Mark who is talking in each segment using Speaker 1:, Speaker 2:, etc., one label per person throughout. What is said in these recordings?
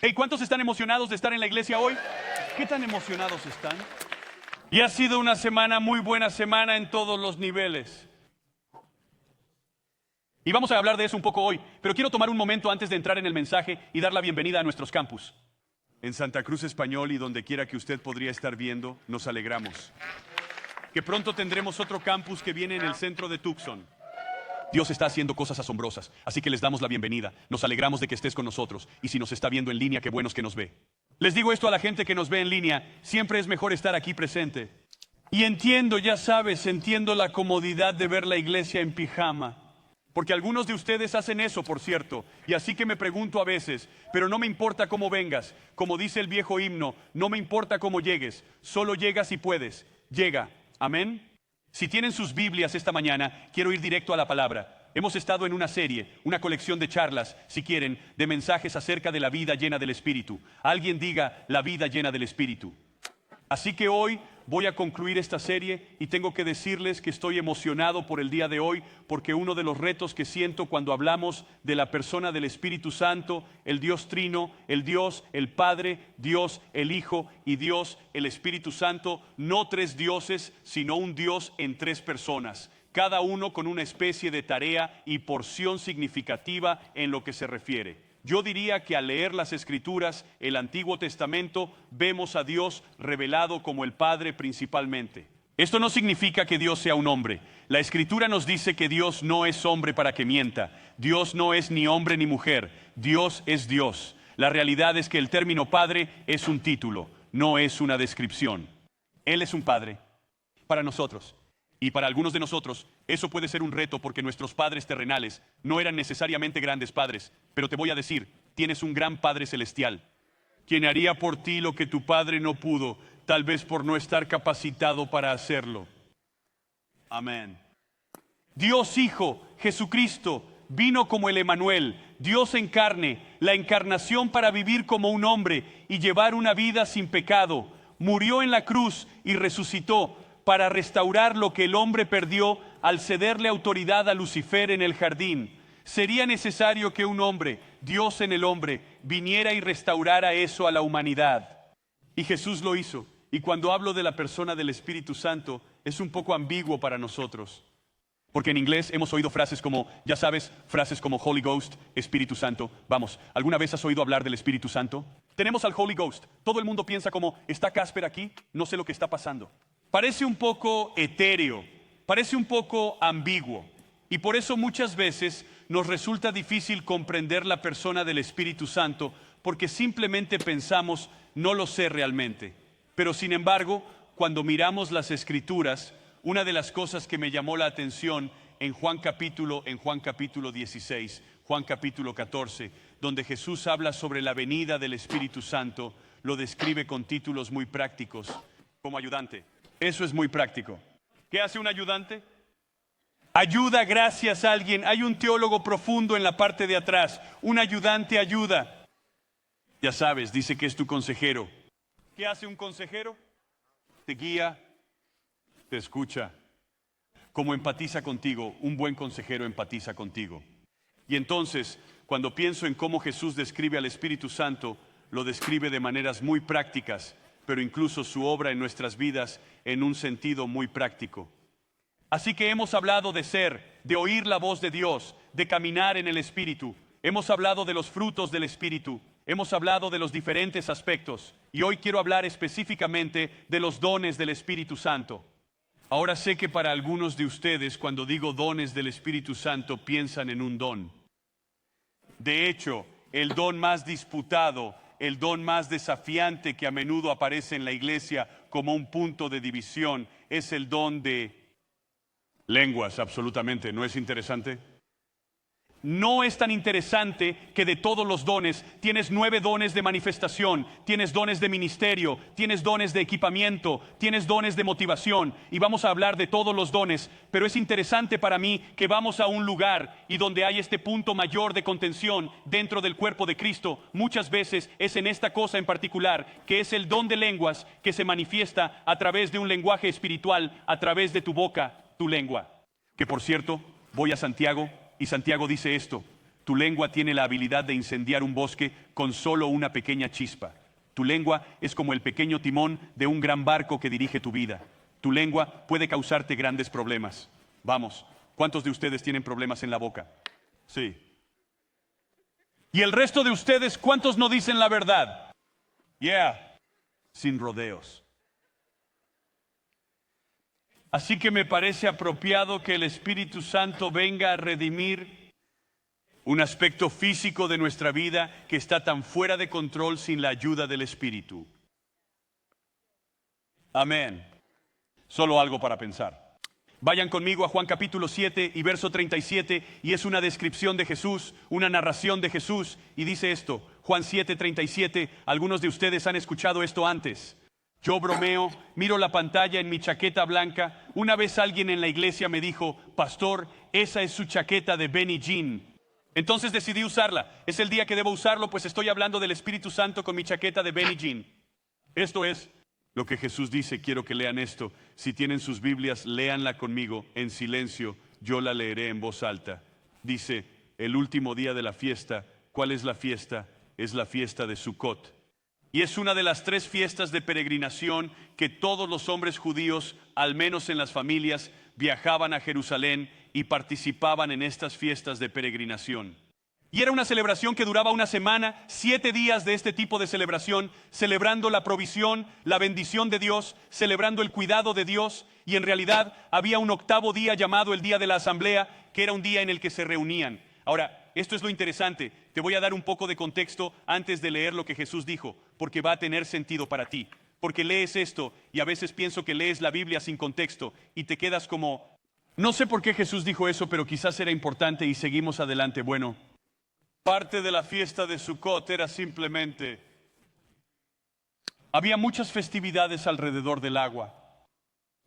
Speaker 1: Hey, ¿cuántos están emocionados de estar en la iglesia hoy? ¿Qué tan emocionados están? Y ha sido una semana, muy buena semana en todos los niveles. Y vamos a hablar de eso un poco hoy, pero quiero tomar un momento antes de entrar en el mensaje y dar la bienvenida a nuestros campus. En Santa Cruz Español y donde quiera que usted podría estar viendo, nos alegramos. Que pronto tendremos otro campus que viene en el centro de Tucson. Dios está haciendo cosas asombrosas, así que les damos la bienvenida. Nos alegramos de que estés con nosotros, y si nos está viendo en línea, qué bueno es que nos ve. Les digo esto a la gente que nos ve en línea, siempre es mejor estar aquí presente. Y entiendo, ya sabes, entiendo la comodidad de ver la iglesia en pijama. Porque algunos de ustedes hacen eso, por cierto, y así que me pregunto a veces, pero no me importa cómo vengas, como dice el viejo himno, no me importa cómo llegues, solo llega si puedes, llega, amén. Si tienen sus Biblias esta mañana, quiero ir directo a la palabra. Hemos estado en una serie, una colección de charlas, si quieren, de mensajes acerca de la vida llena del Espíritu. Alguien diga, la vida llena del Espíritu. Así que hoy voy a concluir esta serie y tengo que decirles que estoy emocionado por el día de hoy porque uno de los retos que siento cuando hablamos de la persona del Espíritu Santo, el Dios Trino, el Dios, el Padre, Dios, el Hijo y Dios, el Espíritu Santo, no tres dioses, sino un Dios en tres personas, cada uno con una especie de tarea y porción significativa en lo que se refiere. Yo diría que al leer las Escrituras, el Antiguo Testamento, vemos a Dios revelado como el Padre principalmente. Esto no significa que Dios sea un hombre. La Escritura nos dice que Dios no es hombre para que mienta. Dios no es ni hombre ni mujer. Dios es Dios. La realidad es que el término Padre es un título, no es una descripción. Él es un Padre para nosotros. Y para algunos de nosotros, eso puede ser un reto porque nuestros padres terrenales no eran necesariamente grandes padres. Pero te voy a decir, tienes un gran Padre celestial, quien haría por ti lo que tu padre no pudo, tal vez por no estar capacitado para hacerlo. Amén. Dios Hijo, Jesucristo, vino como el Emanuel, Dios en carne, la encarnación para vivir como un hombre y llevar una vida sin pecado. Murió en la cruz y resucitó para restaurar lo que el hombre perdió al cederle autoridad a Lucifer en el jardín. Sería necesario que un hombre, Dios en el hombre, viniera y restaurara eso a la humanidad. Y Jesús lo hizo. Y cuando hablo de la persona del Espíritu Santo, es un poco ambiguo para nosotros. Porque en inglés hemos oído frases como, ya sabes, frases como Holy Ghost, Espíritu Santo. Vamos, ¿alguna vez has oído hablar del Espíritu Santo? Tenemos al Holy Ghost. Todo el mundo piensa como, ¿está Casper aquí? No sé lo que está pasando. Parece un poco etéreo, parece un poco ambiguo. Y por eso muchas veces nos resulta difícil comprender la persona del Espíritu Santo, porque simplemente pensamos, no lo sé realmente. Pero sin embargo, cuando miramos las Escrituras, una de las cosas que me llamó la atención en Juan capítulo 16, Juan capítulo 14, donde Jesús habla sobre la venida del Espíritu Santo, lo describe con títulos muy prácticos, como ayudante. Eso es muy práctico. ¿Qué hace un ayudante? Ayuda gracias a alguien. Hay un teólogo profundo en la parte de atrás. Un ayudante ayuda. Ya sabes, dice que es tu consejero. ¿Qué hace un consejero? Te guía, te escucha. Como empatiza contigo, un buen consejero empatiza contigo. Y entonces, cuando pienso en cómo Jesús describe al Espíritu Santo, lo describe de maneras muy prácticas, pero incluso su obra en nuestras vidas en un sentido muy práctico. Así que hemos hablado de ser, de oír la voz de Dios, de caminar en el Espíritu. Hemos hablado de los frutos del Espíritu. Hemos hablado de los diferentes aspectos. Y hoy quiero hablar específicamente de los dones del Espíritu Santo. Ahora sé que para algunos de ustedes, cuando digo dones del Espíritu Santo, piensan en un don. De hecho, el don más disputado, el don más desafiante que a menudo aparece en la iglesia como un punto de división, es el don de lenguas, absolutamente. ¿No es interesante? No es tan interesante que de todos los dones, tienes 9 dones de manifestación, tienes dones de ministerio, tienes dones de equipamiento, tienes dones de motivación, y vamos a hablar de todos los dones, pero es interesante para mí que vamos a un lugar y donde hay este punto mayor de contención dentro del cuerpo de Cristo, muchas veces es en esta cosa en particular, que es el don de lenguas que se manifiesta a través de un lenguaje espiritual, a través de tu boca, tu lengua. Que por cierto, voy a Santiago, y Santiago dice esto: Tu lengua tiene la habilidad de incendiar un bosque con solo una pequeña chispa. Tu lengua es como el pequeño timón de un gran barco que dirige tu vida. Tu lengua puede causarte grandes problemas. Vamos, ¿cuántos de ustedes tienen problemas en la boca? Sí. ¿Y el resto de ustedes cuántos no dicen la verdad? Yeah, sin rodeos. Así que me parece apropiado que el Espíritu Santo venga a redimir un aspecto físico de nuestra vida que está tan fuera de control sin la ayuda del Espíritu. Amén. Solo algo para pensar. Vayan conmigo a Juan capítulo 7 y verso 37, y es una descripción de Jesús, una narración de Jesús, y dice esto, Juan 7:37, algunos de ustedes han escuchado esto antes. Yo bromeo, miro la pantalla en mi chaqueta blanca. Una vez alguien en la iglesia me dijo, pastor, esa es su chaqueta de Benny Jean. Entonces decidí usarla. Es el día que debo usarlo, pues estoy hablando del Espíritu Santo con mi chaqueta de Benny Jean. Esto es lo que Jesús dice. Quiero que lean esto. Si tienen sus Biblias, léanla conmigo en silencio. Yo la leeré en voz alta. Dice, el último día de la fiesta. ¿Cuál es la fiesta? Es la fiesta de Sukkot. Y es una de las 3 fiestas de peregrinación que todos los hombres judíos, al menos en las familias, viajaban a Jerusalén y participaban en estas fiestas de peregrinación. Y era una celebración que duraba una semana, 7 días de este tipo de celebración, celebrando la provisión, la bendición de Dios, celebrando el cuidado de Dios, y en realidad había un 8º día llamado el Día de la Asamblea, que era un día en el que se reunían. Ahora, esto es lo interesante. Te voy a dar un poco de contexto antes de leer lo que Jesús dijo, porque va a tener sentido para ti. Porque lees esto y a veces pienso que lees la Biblia sin contexto y te quedas como, no sé por qué Jesús dijo eso, pero quizás era importante y seguimos adelante. Bueno, parte de la fiesta de Sukkot era simplemente, había muchas festividades alrededor del agua.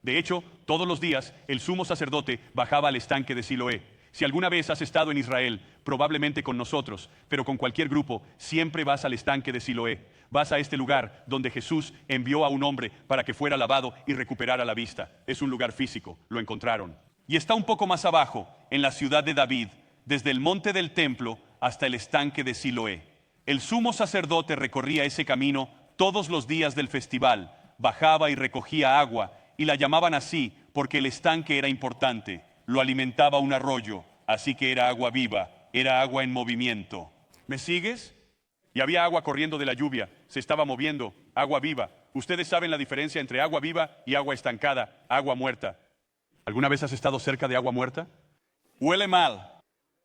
Speaker 1: De hecho, todos los días el sumo sacerdote bajaba al estanque de Siloé. Si alguna vez has estado en Israel, probablemente con nosotros, pero con cualquier grupo, siempre vas al estanque de Siloé. Vas a este lugar donde Jesús envió a un hombre para que fuera lavado y recuperara la vista. Es un lugar físico, lo encontraron. Y está un poco más abajo, en la ciudad de David, desde el monte del templo hasta el estanque de Siloé. El sumo sacerdote recorría ese camino todos los días del festival, bajaba y recogía agua, y la llamaban así porque el estanque era importante. Lo alimentaba un arroyo, así que era agua viva, era agua en movimiento. ¿Me sigues? Y había agua corriendo de la lluvia, se estaba moviendo, agua viva. Ustedes saben la diferencia entre agua viva y agua estancada, agua muerta. ¿Alguna vez has estado cerca de agua muerta? Huele mal,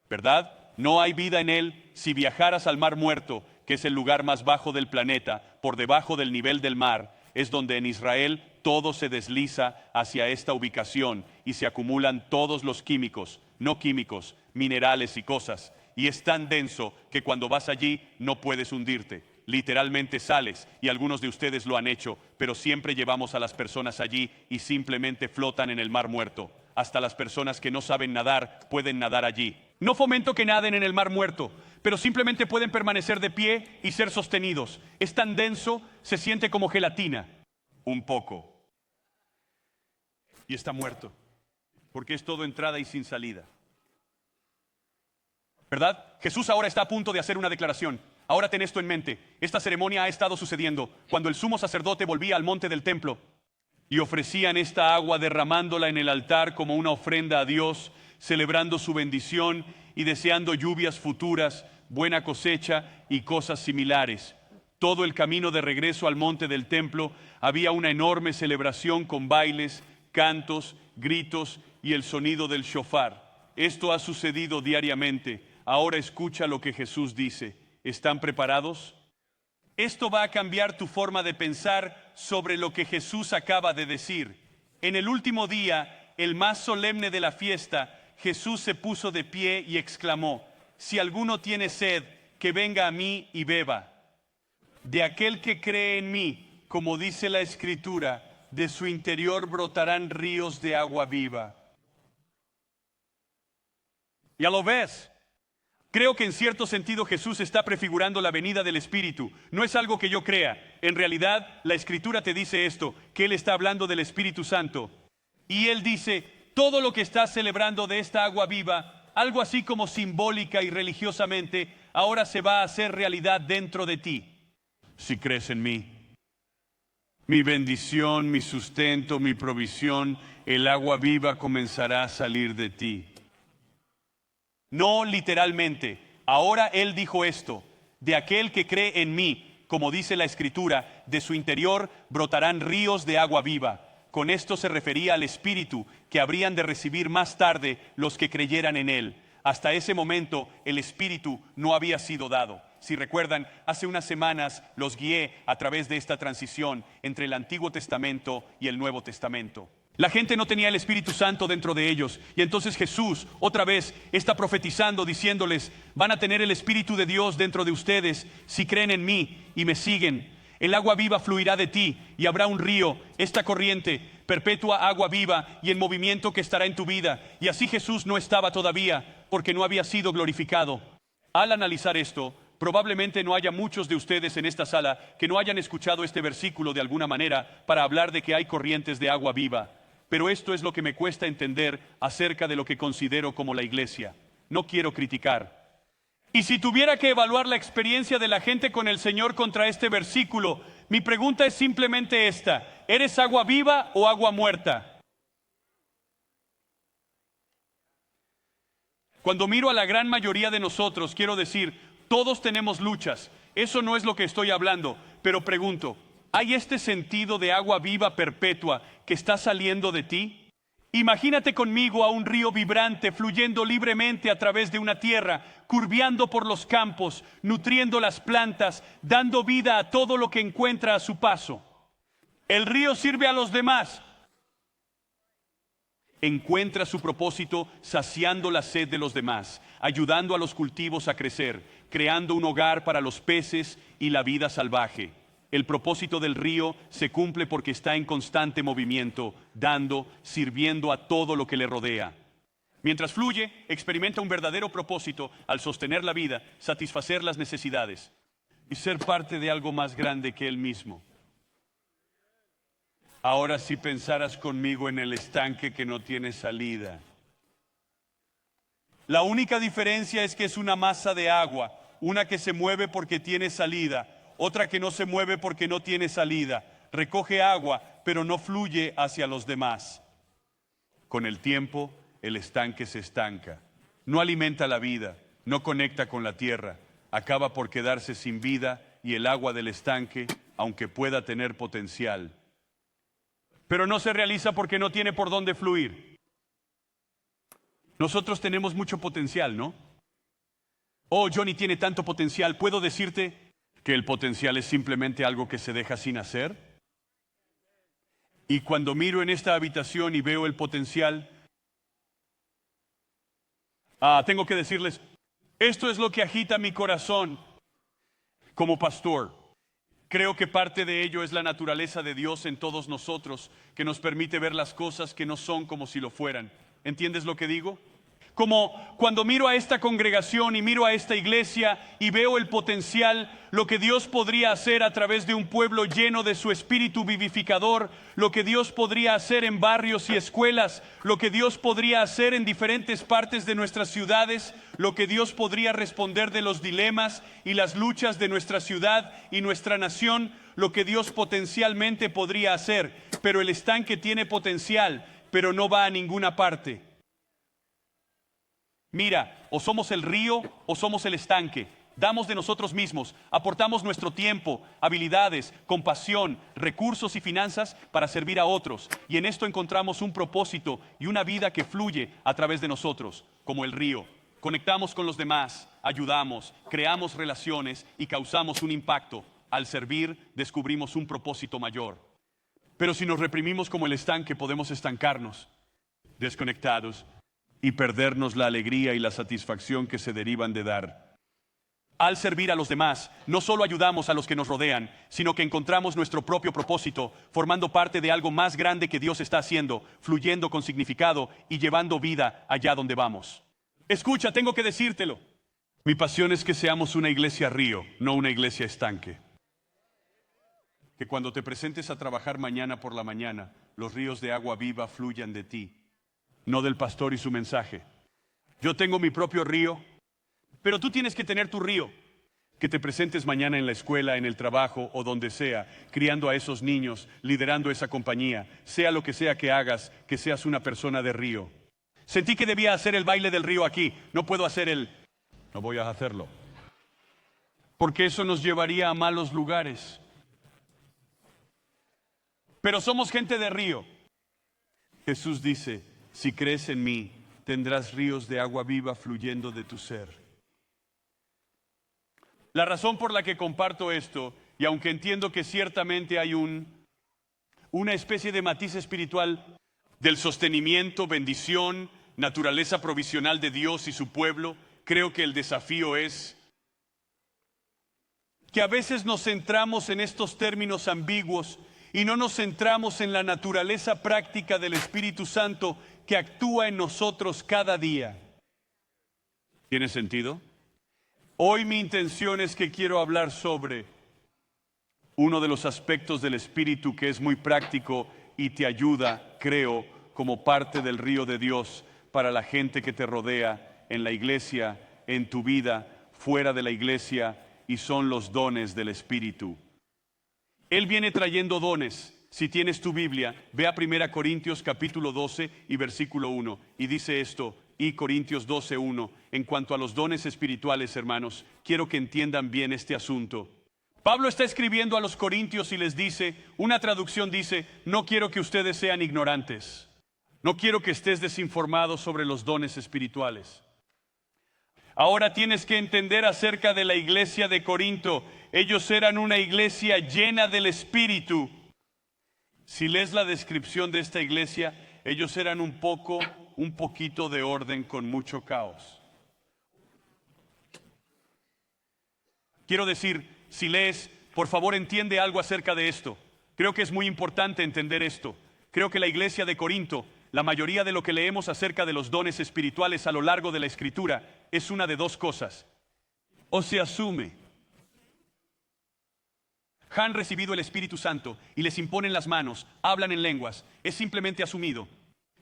Speaker 1: ¿verdad? No hay vida en él. Si viajaras al Mar Muerto, que es el lugar más bajo del planeta, por debajo del nivel del mar, es donde en Israel todo se desliza hacia esta ubicación y se acumulan todos los químicos, no químicos, minerales y cosas. Y es tan denso que cuando vas allí no puedes hundirte. Literalmente sales, y algunos de ustedes lo han hecho, pero siempre llevamos a las personas allí y simplemente flotan en el Mar Muerto. Hasta las personas que no saben nadar pueden nadar allí. No fomento que naden en el Mar Muerto, pero simplemente pueden permanecer de pie y ser sostenidos. Es tan denso, se siente como gelatina. Un poco. Y está muerto, porque es todo entrada y sin salida. ¿Verdad? Jesús ahora está a punto de hacer una declaración. Ahora ten esto en mente. Esta ceremonia ha estado sucediendo cuando el sumo sacerdote volvía al monte del templo y ofrecían esta agua derramándola en el altar como una ofrenda a Dios, celebrando su bendición y deseando lluvias futuras, buena cosecha y cosas similares. Todo el camino de regreso al monte del templo había una enorme celebración con bailes, cantos, gritos y el sonido del shofar. Esto ha sucedido diariamente. Ahora escucha lo que Jesús dice. ¿Están preparados? Esto va a cambiar tu forma de pensar sobre lo que Jesús acaba de decir. En el último día, el más solemne de la fiesta, Jesús se puso de pie y exclamó: si alguno tiene sed, que venga a mí y beba. De aquel que cree en mí, como dice la Escritura, de su interior brotarán ríos de agua viva. ¿Ya lo ves? Creo que en cierto sentido Jesús está prefigurando la venida del Espíritu. No es algo que yo crea. En realidad, la Escritura te dice esto, que Él está hablando del Espíritu Santo. Y Él dice, todo lo que estás celebrando de esta agua viva algo así como simbólica y religiosamente, ahora se va a hacer realidad dentro de ti. Si crees en mí, mi bendición, mi sustento, mi provisión, el agua viva comenzará a salir de ti. No literalmente. Ahora Él dijo esto: de aquel que cree en mí, como dice la Escritura, de su interior brotarán ríos de agua viva. Con esto se refería al Espíritu que habrían de recibir más tarde los que creyeran en Él. Hasta ese momento el Espíritu no había sido dado. Si recuerdan, hace unas semanas los guié a través de esta transición entre el Antiguo Testamento y el Nuevo Testamento. La gente no tenía el Espíritu Santo dentro de ellos, y entonces Jesús otra vez está profetizando diciéndoles: van a tener el Espíritu de Dios dentro de ustedes si creen en mí y me siguen. El agua viva fluirá de ti y habrá un río, esta corriente, perpetua agua viva y en movimiento que estará en tu vida. Y así Jesús no estaba todavía, porque no había sido glorificado. Al analizar esto, probablemente no haya muchos de ustedes en esta sala que no hayan escuchado este versículo de alguna manera para hablar de que hay corrientes de agua viva. Pero esto es lo que me cuesta entender acerca de lo que considero como la iglesia. No quiero criticar. Y si tuviera que evaluar la experiencia de la gente con el Señor contra este versículo, mi pregunta es simplemente esta: ¿eres agua viva o agua muerta? Cuando miro a la gran mayoría de nosotros, quiero decir, todos tenemos luchas. Eso no es lo que estoy hablando, pero pregunto: ¿hay este sentido de agua viva perpetua que está saliendo de ti? Imagínate conmigo a un río vibrante fluyendo libremente a través de una tierra, curveando por los campos, nutriendo las plantas, dando vida a todo lo que encuentra a su paso. El río sirve a los demás. Encuentra su propósito saciando la sed de los demás, ayudando a los cultivos a crecer, creando un hogar para los peces y la vida salvaje. El propósito del río se cumple porque está en constante movimiento, dando, sirviendo a todo lo que le rodea. Mientras fluye, experimenta un verdadero propósito al sostener la vida, satisfacer las necesidades y ser parte de algo más grande que él mismo. Ahora, si pensaras conmigo en el estanque que no tiene salida. La única diferencia es que es una masa de agua, una que se mueve porque tiene salida, otra que no se mueve porque no tiene salida. Recoge agua, pero no fluye hacia los demás. Con el tiempo, el estanque se estanca. No alimenta la vida, no conecta con la tierra. Acaba por quedarse sin vida y el agua del estanque, aunque pueda tener potencial, pero no se realiza porque no tiene por dónde fluir. Nosotros tenemos mucho potencial, ¿no? Oh, Johnny tiene tanto potencial. ¿Puedo decirte que el potencial es simplemente algo que se deja sin hacer? Y cuando miro en esta habitación y veo el potencial, tengo que decirles, esto es lo que agita mi corazón como pastor. Creo que parte de ello es la naturaleza de Dios en todos nosotros, que nos permite ver las cosas que no son como si lo fueran. ¿Entiendes lo que digo? Como cuando miro a esta congregación y miro a esta iglesia y veo el potencial, lo que Dios podría hacer a través de un pueblo lleno de su espíritu vivificador, lo que Dios podría hacer en barrios y escuelas, lo que Dios podría hacer en diferentes partes de nuestras ciudades, lo que Dios podría responder de los dilemas y las luchas de nuestra ciudad y nuestra nación, lo que Dios potencialmente podría hacer. Pero el estanque tiene potencial, pero no va a ninguna parte. Mira, o somos el río o somos el estanque. Damos de nosotros mismos, aportamos nuestro tiempo, habilidades, compasión, recursos y finanzas para servir a otros. Y en esto encontramos un propósito y una vida que fluye a través de nosotros, como el río. Conectamos con los demás, ayudamos, creamos relaciones y causamos un impacto. Al servir, descubrimos un propósito mayor. Pero si nos reprimimos como el estanque, podemos estancarnos, desconectados, y perdernos la alegría y la satisfacción que se derivan de dar. Al servir a los demás, no solo ayudamos a los que nos rodean, sino que encontramos nuestro propio propósito, formando parte de algo más grande que Dios está haciendo, fluyendo con significado y llevando vida allá donde vamos. Escucha, tengo que decírtelo. Mi pasión es que seamos una iglesia río, no una iglesia estanque. Que cuando te presentes a trabajar mañana por la mañana, los ríos de agua viva fluyan de ti, no del pastor y su mensaje. Yo tengo mi propio río, pero tú tienes que tener tu río. Que te presentes mañana en la escuela, en el trabajo o donde sea, criando a esos niños, liderando esa compañía, sea lo que sea que hagas, que seas una persona de río. Sentí que debía hacer el baile del río aquí. No puedo hacer no voy a hacerlo. Porque eso nos llevaría a malos lugares. Pero somos gente de río. Jesús dice, si crees en mí, tendrás ríos de agua viva fluyendo de tu ser. La razón por la que comparto esto, y aunque entiendo que ciertamente hay una especie de matiz espiritual del sostenimiento, bendición, naturaleza provisional de Dios y su pueblo, creo que el desafío es que a veces nos centramos en estos términos ambiguos y no nos centramos en la naturaleza práctica del Espíritu Santo que actúa en nosotros cada día. ¿Tiene sentido? Hoy mi intención es que quiero hablar sobre uno de los aspectos del Espíritu que es muy práctico y te ayuda, creo, como parte del río de Dios para la gente que te rodea, en la iglesia, en tu vida, fuera de la iglesia, y son los dones del Espíritu. Él viene trayendo dones. Si tienes tu Biblia, ve a 1 Corintios capítulo 12 y versículo 1, y dice esto, y Corintios 12:1, en cuanto a los dones espirituales, hermanos, quiero que entiendan bien este asunto. Pablo está escribiendo a los corintios y les dice, una traducción dice, no quiero que ustedes sean ignorantes, no quiero que estés desinformado sobre los dones espirituales. Ahora tienes que entender acerca de la iglesia de Corinto, ellos eran una iglesia llena del Espíritu. Si lees la descripción de esta iglesia, ellos eran un poquito de orden con mucho caos. Quiero decir, si lees, por favor entiende algo acerca de esto. Creo que es muy importante entender esto. Creo que la iglesia de Corinto, la mayoría de lo que leemos acerca de los dones espirituales a lo largo de la Escritura, es una de dos cosas. O se asume, han recibido el Espíritu Santo y les imponen las manos, hablan en lenguas, es simplemente asumido.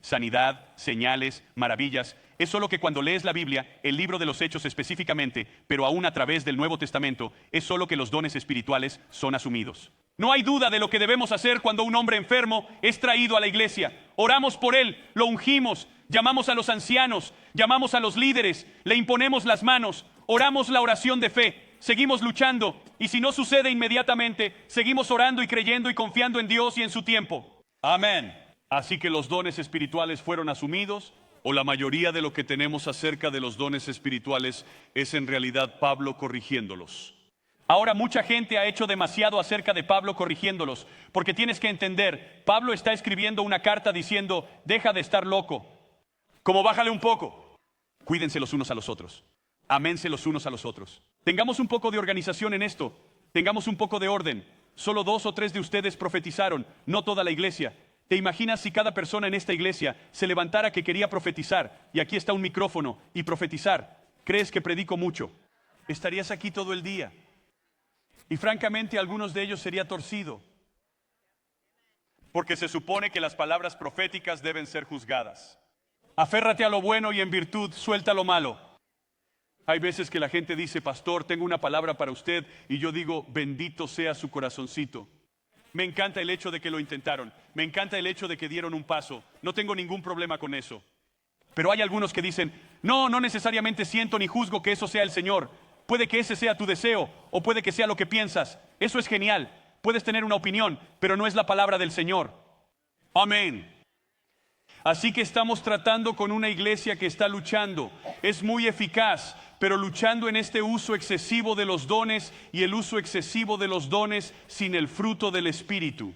Speaker 1: Sanidad, señales, maravillas, es solo que cuando lees la Biblia, el libro de los Hechos específicamente, pero aún a través del Nuevo Testamento, es solo que los dones espirituales son asumidos. No hay duda de lo que debemos hacer cuando un hombre enfermo es traído a la iglesia. Oramos por él, lo ungimos, llamamos a los ancianos, llamamos a los líderes, le imponemos las manos, oramos la oración de fe. Seguimos luchando y si no sucede inmediatamente, seguimos orando y creyendo y confiando en Dios y en su tiempo. Amén. Así que los dones espirituales fueron asumidos, o la mayoría de lo que tenemos acerca de los dones espirituales es en realidad Pablo corrigiéndolos. Ahora mucha gente ha hecho demasiado acerca de Pablo corrigiéndolos, porque tienes que entender, Pablo está escribiendo una carta diciendo, deja de estar loco, como bájale un poco, cuídense los unos a los otros. Aménse los unos a los otros. Tengamos un poco de organización en esto. Tengamos un poco de orden. Solo 2 o 3 de ustedes profetizaron, no toda la iglesia. ¿Te imaginas si cada persona en esta iglesia se levantara que quería profetizar, y aquí está un micrófono, y profetizar? ¿Crees que predico mucho? Estarías aquí todo el día. Y francamente, algunos de ellos sería torcido. Porque se supone que las palabras proféticas deben ser juzgadas. Aférrate a lo bueno y en virtud suelta lo malo. Hay veces que la gente dice, pastor, tengo una palabra para usted, y yo digo, bendito sea su corazoncito. Me encanta el hecho de que lo intentaron, me encanta el hecho de que dieron un paso, no tengo ningún problema con eso. Pero hay algunos que dicen, no necesariamente siento ni juzgo que eso sea el Señor. Puede que ese sea tu deseo, o puede que sea lo que piensas. Eso es genial, puedes tener una opinión, pero no es la palabra del Señor. Amén. Así que estamos tratando con una iglesia que está luchando, es muy eficaz, pero luchando en este uso excesivo de los dones y el uso excesivo de los dones sin el fruto del Espíritu.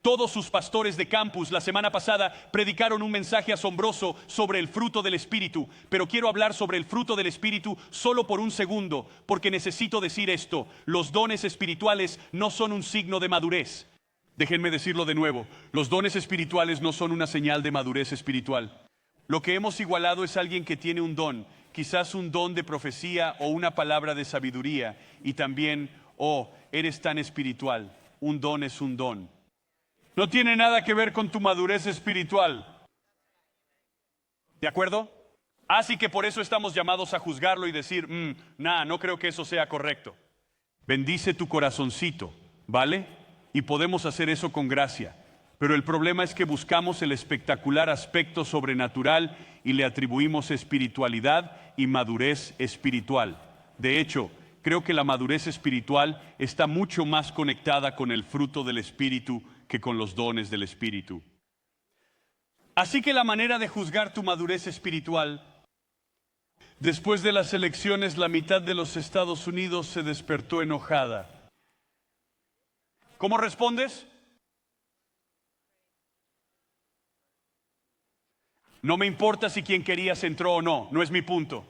Speaker 1: Todos sus pastores de campus la semana pasada predicaron un mensaje asombroso sobre el fruto del Espíritu, pero quiero hablar sobre el fruto del Espíritu solo por un segundo, porque necesito decir esto, los dones espirituales no son un signo de madurez. Déjenme decirlo de nuevo, los dones espirituales no son una señal de madurez espiritual. Lo que hemos igualado es alguien que tiene un don, quizás un don de profecía o una palabra de sabiduría, y también, eres tan espiritual, un don es un don. No tiene nada que ver con tu madurez espiritual. ¿De acuerdo? Así que por eso estamos llamados a juzgarlo y decir, no creo que eso sea correcto. Bendice tu corazoncito, ¿vale? Y podemos hacer eso con gracia. Pero el problema es que buscamos el espectacular aspecto sobrenatural y le atribuimos espiritualidad y madurez espiritual. De hecho, creo que la madurez espiritual está mucho más conectada con el fruto del Espíritu que con los dones del Espíritu. Así que la manera de juzgar tu madurez espiritual, después de las elecciones, la mitad de los Estados Unidos se despertó enojada. ¿Cómo respondes? No me importa si quien querías entró o no, no es mi punto.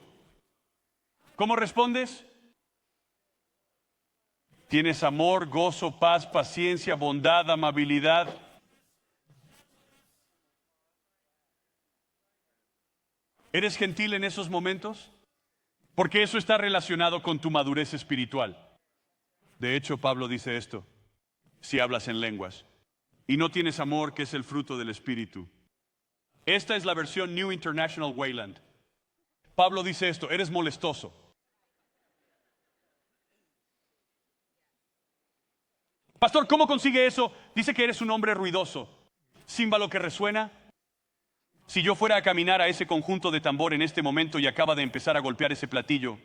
Speaker 1: ¿Cómo respondes? Tienes amor, gozo, paz, paciencia, bondad, amabilidad. ¿Eres gentil en esos momentos? Porque eso está relacionado con tu madurez espiritual. De hecho, Pablo dice esto, si hablas en lenguas y no tienes amor, que es el fruto del Espíritu. Esta es la versión New International Wayland. Pablo dice esto, eres molestoso. Pastor, ¿cómo consigue eso? Dice que eres un hombre ruidoso. Címbalo que resuena. Si yo fuera a caminar a ese conjunto de tambor en este momento y acaba de empezar a golpear ese platillo,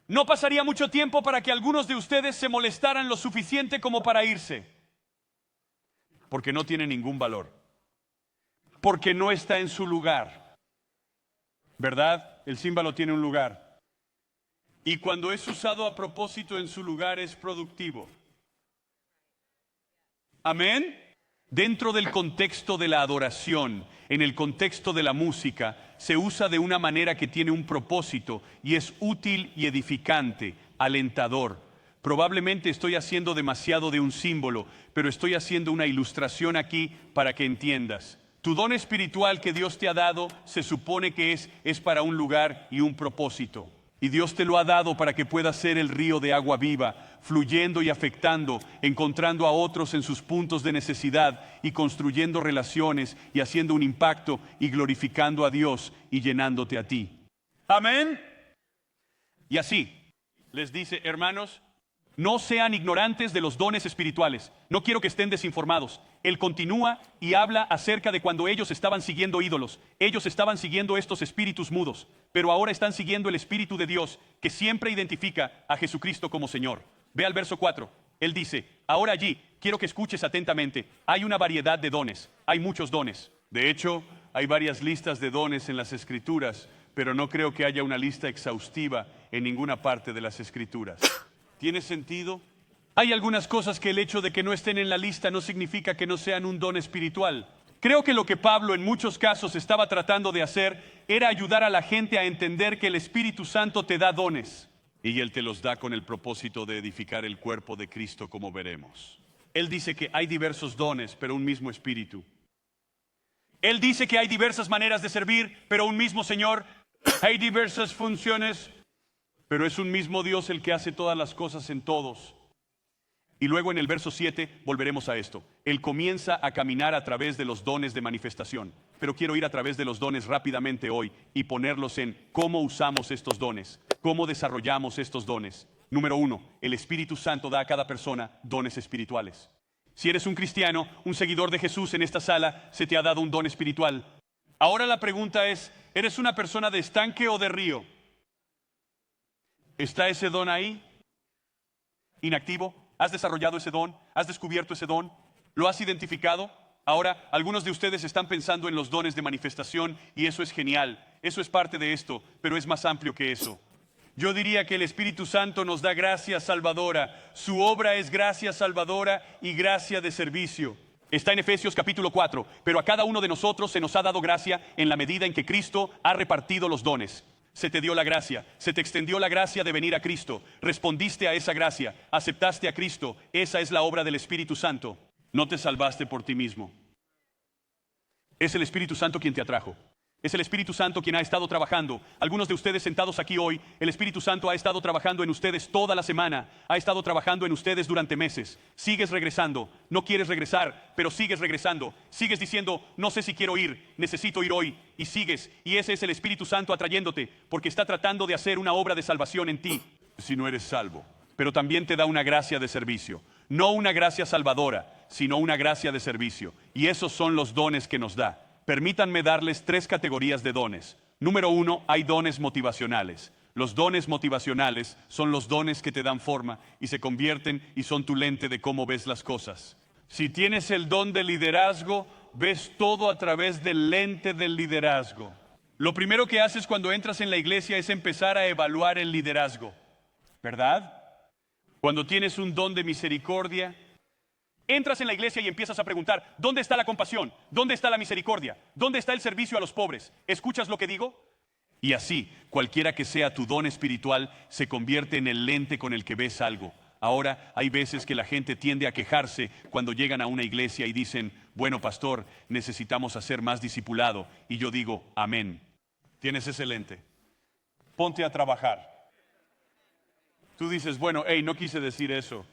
Speaker 1: no pasaría mucho tiempo para que algunos de ustedes se molestaran lo suficiente como para irse. Porque no tiene ningún valor. Porque no está en su lugar. ¿Verdad? El címbalo tiene un lugar. Y cuando es usado a propósito en su lugar es productivo. Amén. Dentro del contexto de la adoración, en el contexto de la música, se usa de una manera que tiene un propósito y es útil y edificante, alentador. Probablemente estoy haciendo demasiado de un símbolo, pero estoy haciendo una ilustración aquí para que entiendas. Tu don espiritual que Dios te ha dado se supone que es para un lugar y un propósito. Y Dios te lo ha dado para que puedas ser el río de agua viva, fluyendo y afectando, encontrando a otros en sus puntos de necesidad y construyendo relaciones y haciendo un impacto y glorificando a Dios y llenándote a ti. Amén. Y así, les dice, hermanos, no sean ignorantes de los dones espirituales. No quiero que estén desinformados. Él continúa y habla acerca de cuando ellos estaban siguiendo ídolos. Ellos estaban siguiendo estos espíritus mudos, pero ahora están siguiendo el Espíritu de Dios, que siempre identifica a Jesucristo como Señor. Ve al verso 4. Él dice, ahora allí, quiero que escuches atentamente. Hay una variedad de dones. Hay muchos dones. De hecho, hay varias listas de dones en las Escrituras, pero no creo que haya una lista exhaustiva en ninguna parte de las Escrituras. ¿Tiene sentido? Hay algunas cosas que el hecho de que no estén en la lista no significa que no sean un don espiritual. Creo que lo que Pablo en muchos casos estaba tratando de hacer era ayudar a la gente a entender que el Espíritu Santo te da dones. Y Él te los da con el propósito de edificar el cuerpo de Cristo, como veremos. Él dice que hay diversos dones, pero un mismo Espíritu. Él dice que hay diversas maneras de servir, pero un mismo Señor. Hay diversas funciones, pero es un mismo Dios el que hace todas las cosas en todos. Y luego en el verso 7 volveremos a esto. Él comienza a caminar a través de los dones de manifestación. Pero quiero ir a través de los dones rápidamente hoy y ponerlos en cómo usamos estos dones, cómo desarrollamos estos dones. Número 1, el Espíritu Santo da a cada persona dones espirituales. Si eres un cristiano, un seguidor de Jesús en esta sala, se te ha dado un don espiritual. Ahora la pregunta es, ¿eres una persona de estanque o de río? ¿Está ese don ahí? ¿Inactivo? ¿Has desarrollado ese don? ¿Has descubierto ese don? ¿Lo has identificado? Ahora, algunos de ustedes están pensando en los dones de manifestación y eso es genial. Eso es parte de esto, pero es más amplio que eso. Yo diría que el Espíritu Santo nos da gracia salvadora. Su obra es gracia salvadora y gracia de servicio. Está en Efesios capítulo 4, pero a cada uno de nosotros se nos ha dado gracia en la medida en que Cristo ha repartido los dones. Se te dio la gracia, se te extendió la gracia de venir a Cristo, respondiste a esa gracia, aceptaste a Cristo, esa es la obra del Espíritu Santo. No te salvaste por ti mismo. Es el Espíritu Santo quien te atrajo. Es el Espíritu Santo quien ha estado trabajando. Algunos de ustedes sentados aquí hoy, el Espíritu Santo ha estado trabajando en ustedes toda la semana, ha estado trabajando en ustedes durante meses. Sigues regresando, no quieres regresar, pero sigues regresando. Sigues diciendo, no sé si quiero ir, necesito ir hoy. Y sigues, y ese es el Espíritu Santo atrayéndote, porque está tratando de hacer una obra de salvación en ti. Si no eres salvo, pero también te da una gracia de servicio. No una gracia salvadora, sino una gracia de servicio. Y esos son los dones que nos da. Permítanme darles 3 categorías de dones. Número 1, hay dones motivacionales. Los dones motivacionales son los dones que te dan forma y se convierten y son tu lente de cómo ves las cosas. Si tienes el don de liderazgo, ves todo a través del lente del liderazgo. Lo primero que haces cuando entras en la iglesia es empezar a evaluar el liderazgo, ¿verdad? Cuando tienes un don de misericordia, entras en la iglesia y empiezas a preguntar, ¿dónde está la compasión? ¿Dónde está la misericordia? ¿Dónde está el servicio a los pobres? ¿Escuchas lo que digo? Y así, cualquiera que sea tu don espiritual, se convierte en el lente con el que ves algo. Ahora, hay veces que la gente tiende a quejarse cuando llegan a una iglesia y dicen, bueno, pastor, necesitamos hacer más discipulado. Y yo digo, amén. Tienes ese lente. Ponte a trabajar. Tú dices, bueno, no quise decir eso.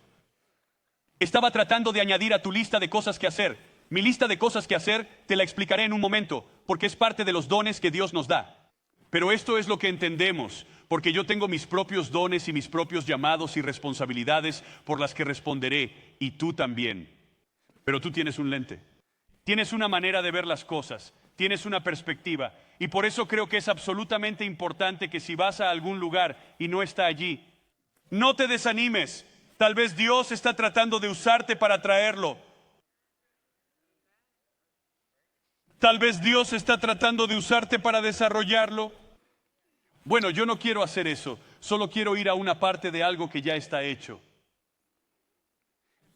Speaker 1: Estaba tratando de añadir a tu lista de cosas que hacer. Mi lista de cosas que hacer te la explicaré en un momento, porque es parte de los dones que Dios nos da. Pero esto es lo que entendemos, porque yo tengo mis propios dones y mis propios llamados y responsabilidades por las que responderé, y tú también. Pero tú tienes un lente. Tienes una manera de ver las cosas, tienes una perspectiva, y por eso creo que es absolutamente importante que si vas a algún lugar y no está allí, no te desanimes. Tal vez Dios está tratando de usarte para traerlo. Tal vez Dios está tratando de usarte para desarrollarlo. Bueno, yo no quiero hacer eso. Solo quiero ir a una parte de algo que ya está hecho.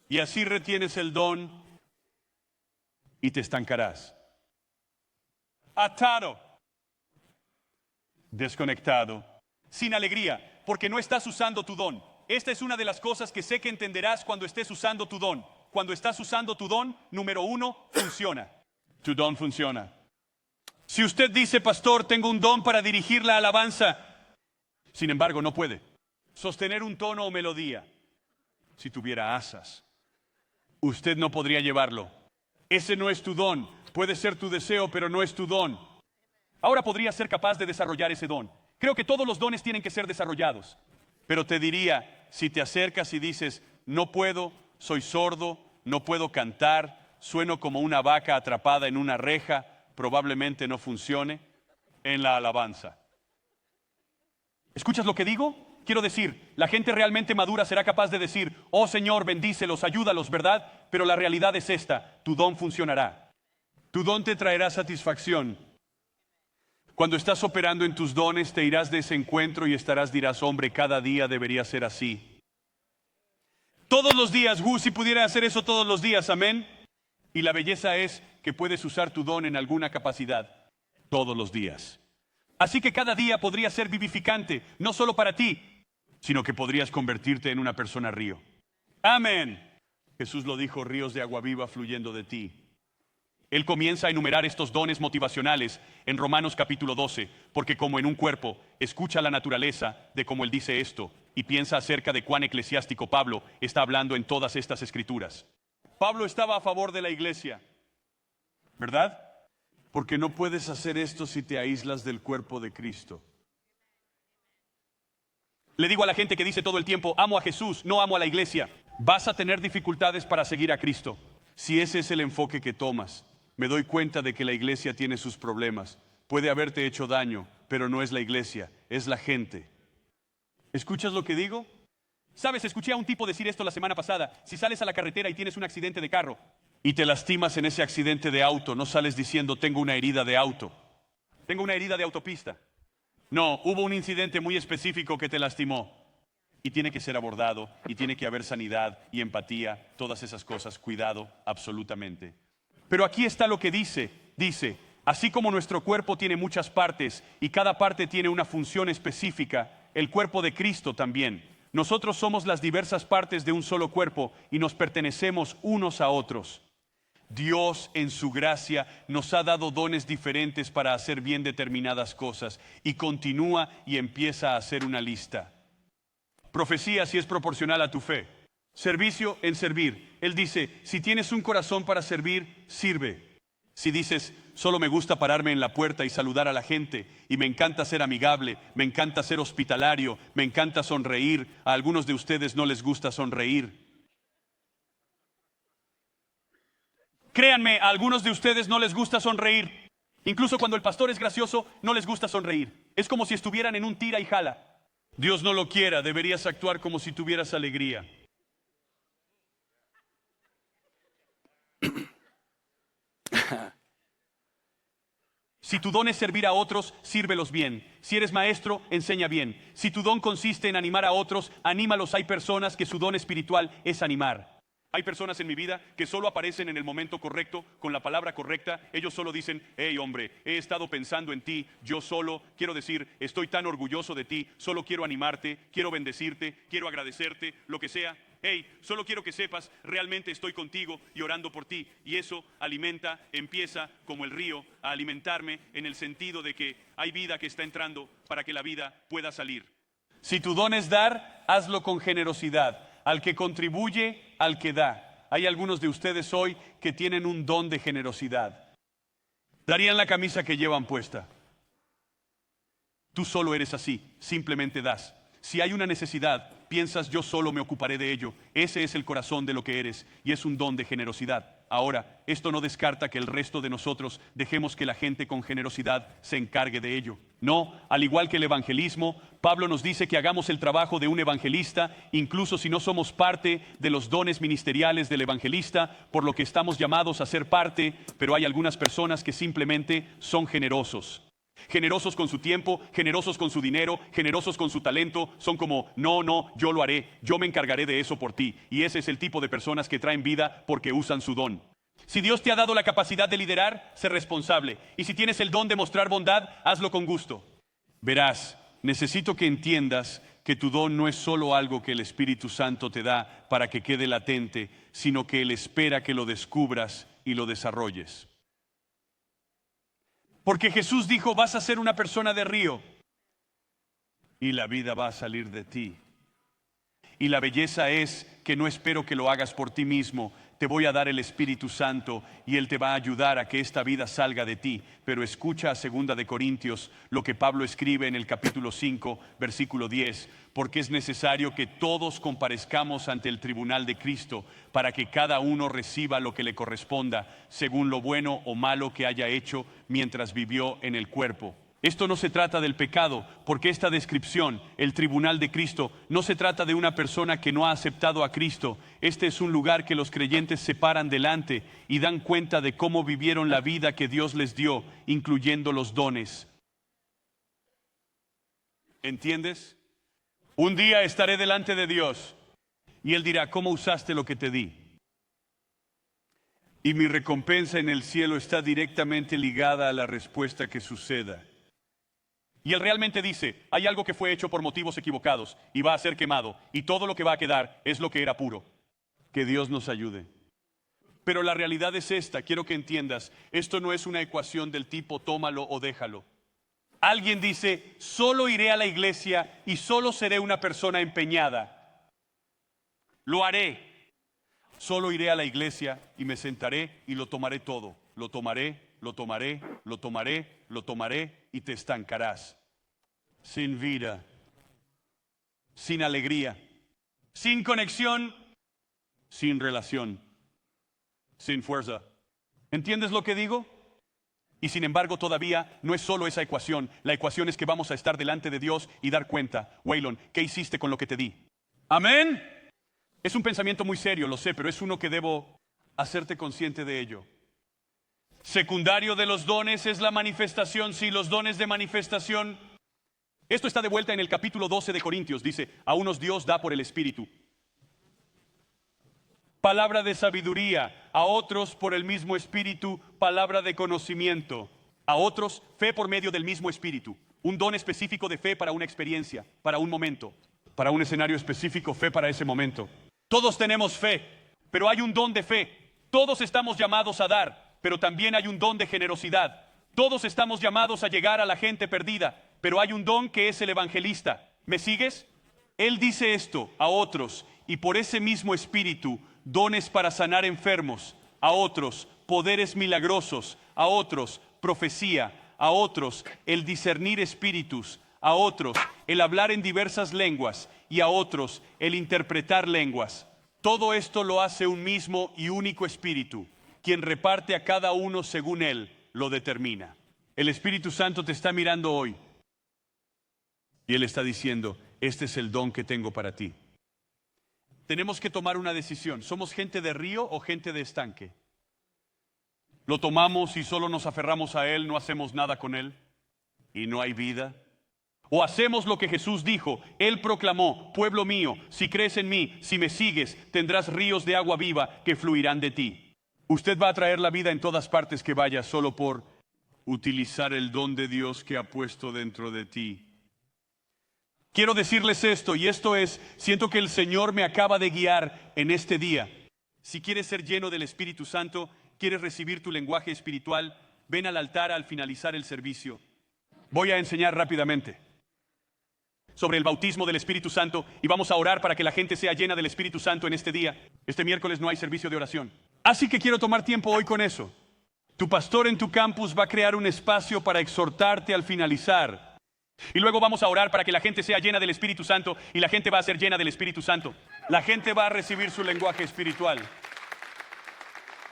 Speaker 1: Y así retienes el don y te estancarás. Atado. Desconectado. Sin alegría, porque no estás usando tu don. Esta es una de las cosas que sé que entenderás cuando estés usando tu don. Cuando estás usando tu don, número 1, funciona. Tu don funciona. Si usted dice, pastor, tengo un don para dirigir la alabanza, sin embargo, no puede sostener un tono o melodía. Si tuviera asas, usted no podría llevarlo. Ese no es tu don. Puede ser tu deseo, pero no es tu don. Ahora podría ser capaz de desarrollar ese don. Creo que todos los dones tienen que ser desarrollados. Pero te diría, si te acercas y dices, no puedo, soy sordo, no puedo cantar, sueno como una vaca atrapada en una reja, probablemente no funcione en la alabanza. ¿Escuchas lo que digo? Quiero decir, la gente realmente madura será capaz de decir, oh Señor, bendícelos, ayúdalos, ¿verdad? Pero la realidad es esta, tu don funcionará. Tu don te traerá satisfacción. Cuando estás operando en tus dones, te irás de ese encuentro y dirás, hombre, cada día debería ser así. Todos los días, si pudiera hacer eso todos los días, amén. Y la belleza es que puedes usar tu don en alguna capacidad, todos los días. Así que cada día podría ser vivificante, no solo para ti, sino que podrías convertirte en una persona río. Amén. Jesús lo dijo, ríos de agua viva fluyendo de ti. Él comienza a enumerar estos dones motivacionales en Romanos capítulo 12, porque como en un cuerpo, escucha la naturaleza de cómo él dice esto y piensa acerca de cuán eclesiástico Pablo está hablando en todas estas escrituras. Pablo estaba a favor de la iglesia, ¿verdad? Porque no puedes hacer esto si te aíslas del cuerpo de Cristo. Le digo a la gente que dice todo el tiempo, amo a Jesús, no amo a la iglesia. Vas a tener dificultades para seguir a Cristo. Si ese es el enfoque que tomas, me doy cuenta de que la iglesia tiene sus problemas. Puede haberte hecho daño, pero no es la iglesia, es la gente. ¿Escuchas lo que digo? Sabes, escuché a un tipo decir esto la semana pasada. Si sales a la carretera y tienes un accidente de carro y te lastimas en ese accidente de auto, no sales diciendo tengo una herida de auto, tengo una herida de autopista. No, hubo un incidente muy específico que te lastimó y tiene que ser abordado y tiene que haber sanidad y empatía, todas esas cosas, cuidado, absolutamente. Pero aquí está lo que dice, así como nuestro cuerpo tiene muchas partes y cada parte tiene una función específica, el cuerpo de Cristo también. Nosotros somos las diversas partes de un solo cuerpo y nos pertenecemos unos a otros. Dios en su gracia nos ha dado dones diferentes para hacer bien determinadas cosas y continúa y empieza a hacer una lista. Profecía si es proporcional a tu fe. Servicio en servir. Él dice, si tienes un corazón para servir, sirve. Si dices, solo me gusta pararme en la puerta y saludar a la gente, y me encanta ser amigable, me encanta ser hospitalario, me encanta sonreír, a algunos de ustedes no les gusta sonreír. Créanme, a algunos de ustedes no les gusta sonreír. Incluso cuando el pastor es gracioso, no les gusta sonreír. Es como si estuvieran en un tira y jala. Dios no lo quiera, deberías actuar como si tuvieras alegría. Si tu don es servir a otros, sírvelos bien. Si eres maestro, enseña bien. Si tu don consiste en animar a otros, anímalos. Hay personas que su don espiritual es animar. Hay personas en mi vida que solo aparecen en el momento correcto, con la palabra correcta. Ellos solo dicen, hey hombre, he estado pensando en ti, yo solo, quiero decir, estoy tan orgulloso de ti, solo quiero animarte, quiero bendecirte, quiero agradecerte, lo que sea. Hey, solo quiero que sepas, realmente estoy contigo y orando por ti. Y eso alimenta, empieza como el río a alimentarme en el sentido de que hay vida que está entrando para que la vida pueda salir. Si tu don es dar, hazlo con generosidad. Al que contribuye, al que da. Hay algunos de ustedes hoy que tienen un don de generosidad. Darían la camisa que llevan puesta. Tú solo eres así, simplemente das. Si hay una necesidad, piensas yo solo me ocuparé de ello. Ese es el corazón de lo que eres y es un don de generosidad. Ahora, esto no descarta que el resto de nosotros dejemos que la gente con generosidad se encargue de ello. No, al igual que el evangelismo, Pablo nos dice que hagamos el trabajo de un evangelista, incluso si no somos parte de los dones ministeriales del evangelista, por lo que estamos llamados a ser parte, pero hay algunas personas que simplemente son generosos. Generosos con su tiempo, generosos con su dinero, generosos con su talento, son como, no, yo lo haré, yo me encargaré de eso por ti. Y ese es el tipo de personas que traen vida porque usan su don. Si Dios te ha dado la capacidad de liderar, sé responsable. Y si tienes el don de mostrar bondad, hazlo con gusto. Verás, necesito que entiendas que tu don no es solo algo que el Espíritu Santo te da para que quede latente, sino que Él espera que lo descubras y lo desarrolles. Porque Jesús dijo, vas a ser una persona de río y la vida va a salir de ti. Y la belleza es que no espero que lo hagas por ti mismo. Te voy a dar el Espíritu Santo y Él te va a ayudar a que esta vida salga de ti. Pero escucha a 2 de Corintios lo que Pablo escribe en el capítulo 5, versículo 10. Porque es necesario que todos comparezcamos ante el tribunal de Cristo para que cada uno reciba lo que le corresponda, según lo bueno o malo que haya hecho mientras vivió en el cuerpo. Esto no se trata del pecado, porque esta descripción, el tribunal de Cristo, no se trata de una persona que no ha aceptado a Cristo. Este es un lugar que los creyentes se paran delante y dan cuenta de cómo vivieron la vida que Dios les dio, incluyendo los dones. ¿Entiendes? Un día estaré delante de Dios y Él dirá, ¿cómo usaste lo que te di? Y mi recompensa en el cielo está directamente ligada a la respuesta que suceda. Y Él realmente dice, hay algo que fue hecho por motivos equivocados y va a ser quemado, y todo lo que va a quedar es lo que era puro. Que Dios nos ayude. Pero la realidad es esta, quiero que entiendas, esto no es una ecuación del tipo tómalo o déjalo. Alguien dice, solo iré a la iglesia y solo seré una persona empeñada. Lo haré. Solo iré a la iglesia y me sentaré y lo tomaré todo. Lo tomaré, lo tomaré, lo tomaré, lo tomaré y te estancarás. Sin vida, sin alegría, sin conexión, sin relación, sin fuerza. ¿Entiendes lo que digo? Y sin embargo todavía no es solo esa ecuación. La ecuación es que vamos a estar delante de Dios y dar cuenta. Waylon, ¿qué hiciste con lo que te di? Amén. Es un pensamiento muy serio, lo sé, pero es uno que debo hacerte consciente de ello. Secundario de los dones es la manifestación. Sí, los dones de manifestación. Esto está de vuelta en el capítulo 12 de Corintios. Dice, a unos Dios da por el Espíritu palabra de sabiduría, a otros por el mismo Espíritu, palabra de conocimiento, a otros fe por medio del mismo Espíritu, un don específico de fe para una experiencia, para un momento, para un escenario específico, fe para ese momento. Todos tenemos fe, pero hay un don de fe. Todos estamos llamados a dar, pero también hay un don de generosidad. Todos estamos llamados a llegar a la gente perdida, pero hay un don que es el evangelista. ¿Me sigues? Él dice esto a otros, y por ese mismo espíritu, dones para sanar enfermos, a otros, poderes milagrosos, a otros, profecía, a otros, el discernir espíritus, a otros, el hablar en diversas lenguas, y a otros, el interpretar lenguas. Todo esto lo hace un mismo y único espíritu, quien reparte a cada uno según él lo determina. El Espíritu Santo te está mirando hoy y Él está diciendo, este es el don que tengo para ti. Tenemos que tomar una decisión. ¿Somos gente de río o gente de estanque? ¿Lo tomamos y solo nos aferramos a Él, no hacemos nada con Él y no hay vida? ¿O hacemos lo que Jesús dijo? Él proclamó, pueblo mío, si crees en mí, si me sigues, tendrás ríos de agua viva que fluirán de ti. Usted va a traer la vida en todas partes que vaya solo por utilizar el don de Dios que ha puesto dentro de ti. Quiero decirles esto, y esto es, siento que el Señor me acaba de guiar en este día. Si quieres ser lleno del Espíritu Santo, quieres recibir tu lenguaje espiritual, ven al altar al finalizar el servicio. Voy a enseñar rápidamente sobre el bautismo del Espíritu Santo y vamos a orar para que la gente sea llena del Espíritu Santo en este día. Este miércoles no hay servicio de oración. Así que quiero tomar tiempo hoy con eso. Tu pastor en tu campus va a crear un espacio para exhortarte al finalizar. Y luego vamos a orar para que la gente sea llena del Espíritu Santo y la gente va a ser llena del Espíritu Santo. La gente va a recibir su lenguaje espiritual.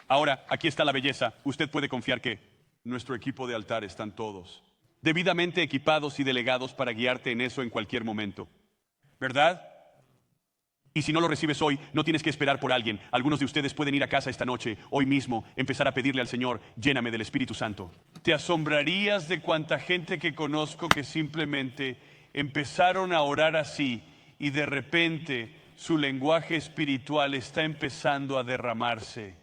Speaker 1: Ahora, aquí está la belleza. Usted puede confiar que nuestro equipo de altar están todos debidamente equipados y delegados para guiarte en eso en cualquier momento. ¿Verdad? Y si no lo recibes hoy, no tienes que esperar por alguien. Algunos de ustedes pueden ir a casa esta noche, hoy mismo, empezar a pedirle al Señor, lléname del Espíritu Santo. Te asombrarías de cuánta gente que conozco que simplemente empezaron a orar así y de repente su lenguaje espiritual está empezando a derramarse.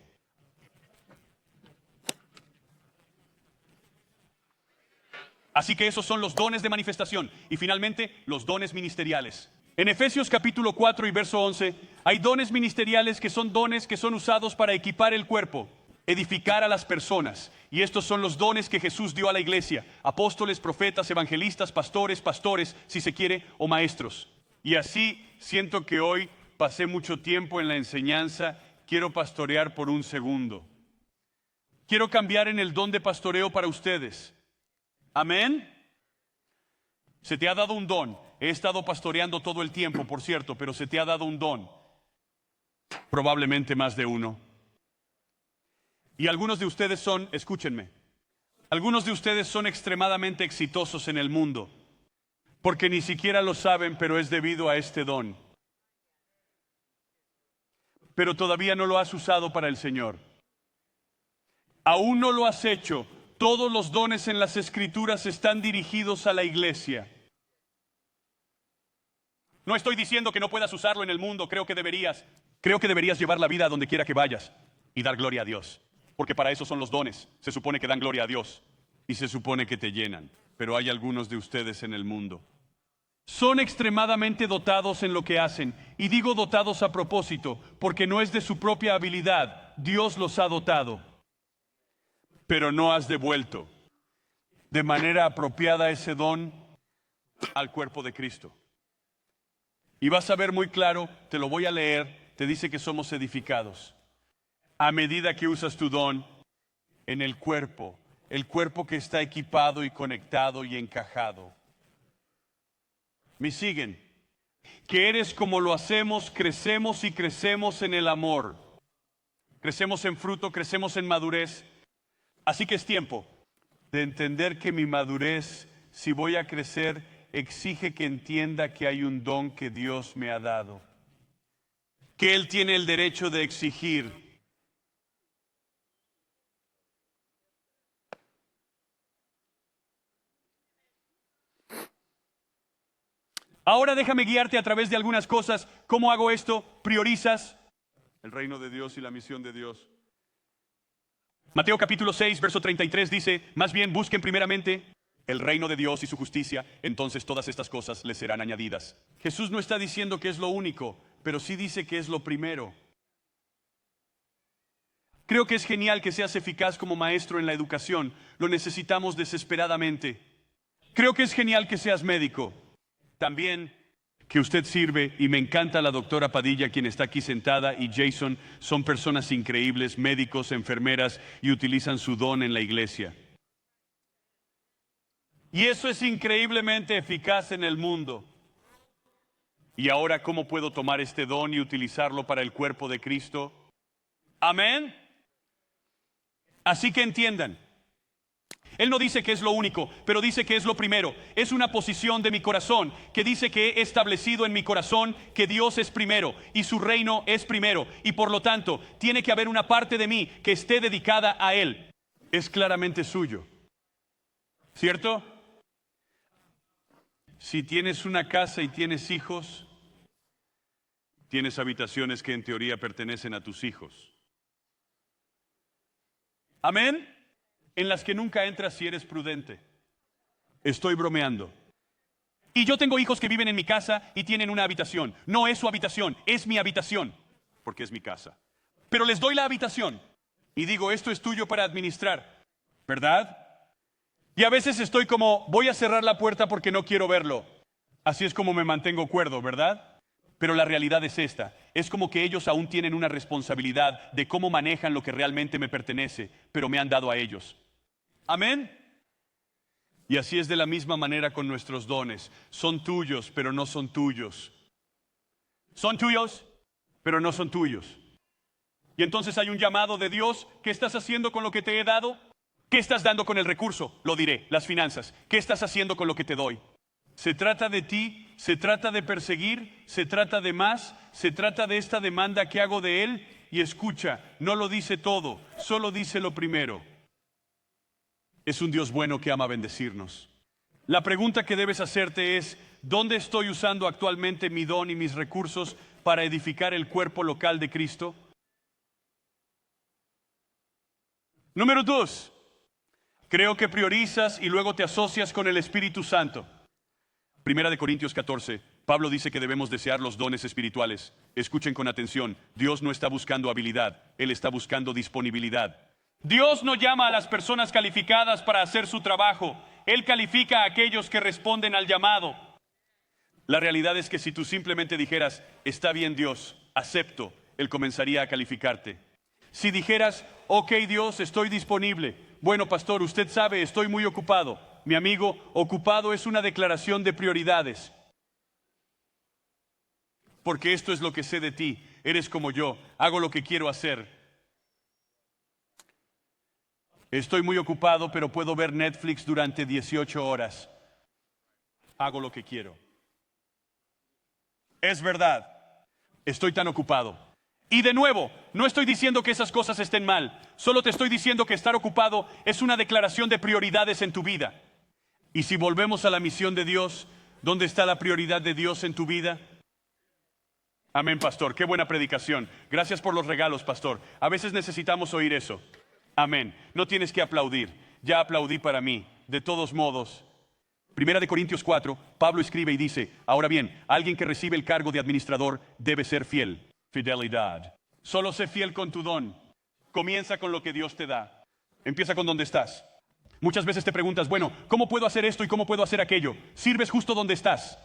Speaker 1: Así que esos son los dones de manifestación y finalmente los dones ministeriales. En Efesios capítulo 4 y verso 11, hay dones ministeriales que son dones que son usados para equipar el cuerpo, edificar a las personas. Y estos son los dones que Jesús dio a la iglesia: apóstoles, profetas, evangelistas, pastores, si se quiere, o maestros. Y así siento que hoy pasé mucho tiempo en la enseñanza, quiero pastorear por un segundo. Quiero cambiar en el don de pastoreo para ustedes. Amén. Se te ha dado un don. He estado pastoreando todo el tiempo, por cierto, pero se te ha dado un don. Probablemente más de uno. Y algunos de ustedes son, escúchenme, algunos de ustedes son extremadamente exitosos en el mundo, porque ni siquiera lo saben, pero es debido a este don. Pero todavía no lo has usado para el Señor. Aún no lo has hecho. Todos los dones en las Escrituras están dirigidos a la iglesia. No estoy diciendo que no puedas usarlo en el mundo, creo que deberías. Creo que deberías llevar la vida a donde quiera que vayas y dar gloria a Dios. Porque para eso son los dones. Se supone que dan gloria a Dios y se supone que te llenan. Pero hay algunos de ustedes en el mundo. Son extremadamente dotados en lo que hacen. Y digo dotados a propósito, porque no es de su propia habilidad. Dios los ha dotado. Pero no has devuelto de manera apropiada ese don al cuerpo de Cristo. Y vas a ver muy claro, te lo voy a leer, te dice que somos edificados a medida que usas tu don en el cuerpo que está equipado y conectado y encajado. ¿Me siguen? Que eres como lo hacemos, crecemos y crecemos en el amor. Crecemos en fruto, crecemos en madurez. Así que es tiempo de entender que mi madurez, si voy a crecer, exige que entienda que hay un don que Dios me ha dado, que Él tiene el derecho de exigir. Ahora déjame guiarte a través de algunas cosas. ¿Cómo hago esto? Priorizas el reino de Dios y la misión de Dios. Mateo capítulo 6, verso 33 dice, más bien busquen primeramente el reino de Dios y su justicia, entonces todas estas cosas les serán añadidas. Jesús no está diciendo que es lo único, pero sí dice que es lo primero. Creo que es genial que seas eficaz como maestro en la educación. Lo necesitamos desesperadamente. Creo que es genial que seas médico. También que usted sirve, y me encanta la doctora Padilla, quien está aquí sentada, y Jason, son personas increíbles, médicos, enfermeras, y utilizan su don en la iglesia. Y eso es increíblemente eficaz en el mundo. Y ahora, ¿cómo puedo tomar este don y utilizarlo para el cuerpo de Cristo? Amén. Así que entiendan. Él no dice que es lo único, pero dice que es lo primero. Es una posición de mi corazón que dice que he establecido en mi corazón que Dios es primero y su reino es primero. Y por lo tanto, tiene que haber una parte de mí que esté dedicada a Él. Es claramente suyo. ¿Cierto? Si tienes una casa y tienes hijos, tienes habitaciones que en teoría pertenecen a tus hijos. Amén. En las que nunca entras si eres prudente. Estoy bromeando. Y yo tengo hijos que viven en mi casa y tienen una habitación. No es su habitación, es mi habitación, porque es mi casa. Pero les doy la habitación y digo, esto es tuyo para administrar, ¿verdad? Y a veces estoy como, voy a cerrar la puerta porque no quiero verlo. Así es como me mantengo cuerdo, ¿verdad? Pero la realidad es esta. Es como que ellos aún tienen una responsabilidad de cómo manejan lo que realmente me pertenece, pero me han dado a ellos. Amén. Y así es de la misma manera con nuestros dones. Son tuyos, pero no son tuyos. Son tuyos, pero no son tuyos. Y entonces hay un llamado de Dios. ¿Qué estás haciendo con lo que te he dado? ¿Qué estás dando con el recurso? Lo diré, las finanzas. ¿Qué estás haciendo con lo que te doy? ¿Se trata de ti? ¿Se trata de perseguir? ¿Se trata de más? ¿Se trata de esta demanda que hago de Él? Y escucha, no lo dice todo, solo dice lo primero. Es un Dios bueno que ama bendecirnos. La pregunta que debes hacerte es, ¿dónde estoy usando actualmente mi don y mis recursos para edificar el cuerpo local de Cristo? Número 2. Creo que priorizas y luego te asocias con el Espíritu Santo. Primera de Corintios 14, Pablo dice que debemos desear los dones espirituales. Escuchen con atención, Dios no está buscando habilidad, Él está buscando disponibilidad. Dios no llama a las personas calificadas para hacer su trabajo, Él califica a aquellos que responden al llamado. La realidad es que si tú simplemente dijeras, está bien Dios, acepto, Él comenzaría a calificarte. Si dijeras, ok Dios, estoy disponible. Bueno pastor, usted sabe, estoy muy ocupado. Mi amigo, ocupado es una declaración de prioridades. Porque esto es lo que sé de ti. Eres como yo, hago lo que quiero hacer. Estoy muy ocupado, pero puedo ver Netflix durante 18 horas. Hago lo que quiero. Es verdad, estoy tan ocupado. Y de nuevo, no estoy diciendo que esas cosas estén mal. Solo te estoy diciendo que estar ocupado es una declaración de prioridades en tu vida. Y si volvemos a la misión de Dios, ¿dónde está la prioridad de Dios en tu vida? Amén, pastor. Qué buena predicación. Gracias por los regalos, pastor. A veces necesitamos oír eso. Amén. No tienes que aplaudir. Ya aplaudí para mí. De todos modos. Primera de Corintios 4, Pablo escribe y dice, ahora bien, alguien que recibe el cargo de administrador debe ser fiel. Fidelidad. Solo sé fiel con tu don. Comienza con lo que Dios te da. Empieza con donde estás. Muchas veces te preguntas, bueno, ¿cómo puedo hacer esto y cómo puedo hacer aquello? Sirves justo donde estás.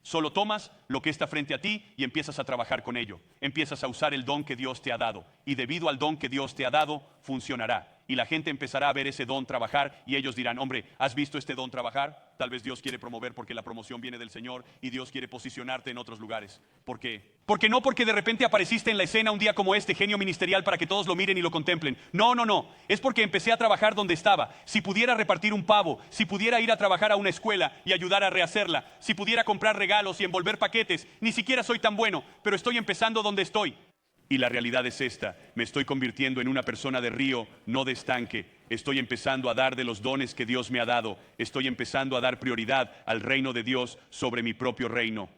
Speaker 1: Solo tomas lo que está frente a ti y empiezas a trabajar con ello. Empiezas a usar el don que Dios te ha dado. Y debido al don que Dios te ha dado, funcionará. Y la gente empezará a ver ese don trabajar y ellos dirán, hombre, ¿has visto este don trabajar? Tal vez Dios quiere promover porque la promoción viene del Señor y Dios quiere posicionarte en otros lugares. ¿Por qué? Porque no porque de repente apareciste en la escena un día como este, genio ministerial, para que todos lo miren y lo contemplen. No. Es porque empecé a trabajar donde estaba. Si pudiera repartir un pavo, si pudiera ir a trabajar a una escuela y ayudar a rehacerla, si pudiera comprar regalos y envolver paquetes, ni siquiera soy tan bueno, pero estoy empezando donde estoy. Y la realidad es esta, me estoy convirtiendo en una persona de río, no de estanque. Estoy empezando a dar de los dones que Dios me ha dado. Estoy empezando a dar prioridad al reino de Dios sobre mi propio reino.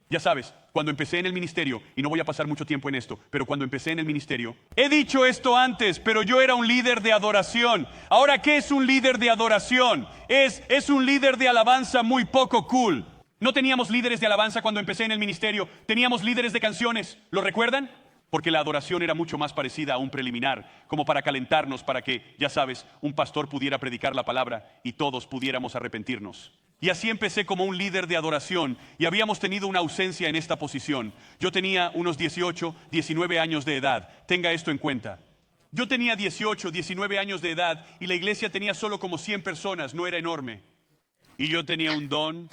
Speaker 1: Ya sabes, cuando empecé en el ministerio, y no voy a pasar mucho tiempo en esto, pero cuando empecé en el ministerio, he dicho esto antes, pero yo era un líder de adoración. Ahora, ¿qué es un líder de adoración? Es un líder de alabanza muy poco cool. No teníamos líderes de alabanza cuando empecé en el ministerio, teníamos líderes de canciones, ¿lo recuerdan? Porque la adoración era mucho más parecida a un preliminar, como para calentarnos, para que, ya sabes, un pastor pudiera predicar la palabra y todos pudiéramos arrepentirnos. Y así empecé como un líder de adoración y habíamos tenido una ausencia en esta posición. Yo tenía unos 18, 19 años de edad. Tenga esto en cuenta. Yo tenía 18, 19 años de edad y la iglesia tenía solo como 100 personas, no era enorme. Y yo tenía un don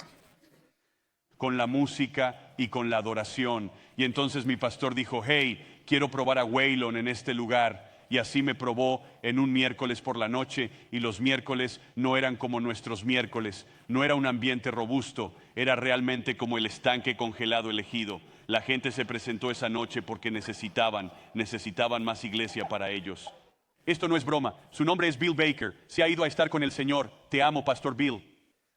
Speaker 1: con la música y con la adoración. Y entonces mi pastor dijo, hey, quiero probar a Waylon en este lugar. Y así me probó en un miércoles por la noche y los miércoles no eran como nuestros miércoles. No era un ambiente robusto, era realmente como el estanque congelado elegido. La gente se presentó esa noche porque necesitaban más iglesia para ellos. Esto no es broma, su nombre es Bill Baker, se ha ido a estar con el Señor. Te amo, Pastor Bill.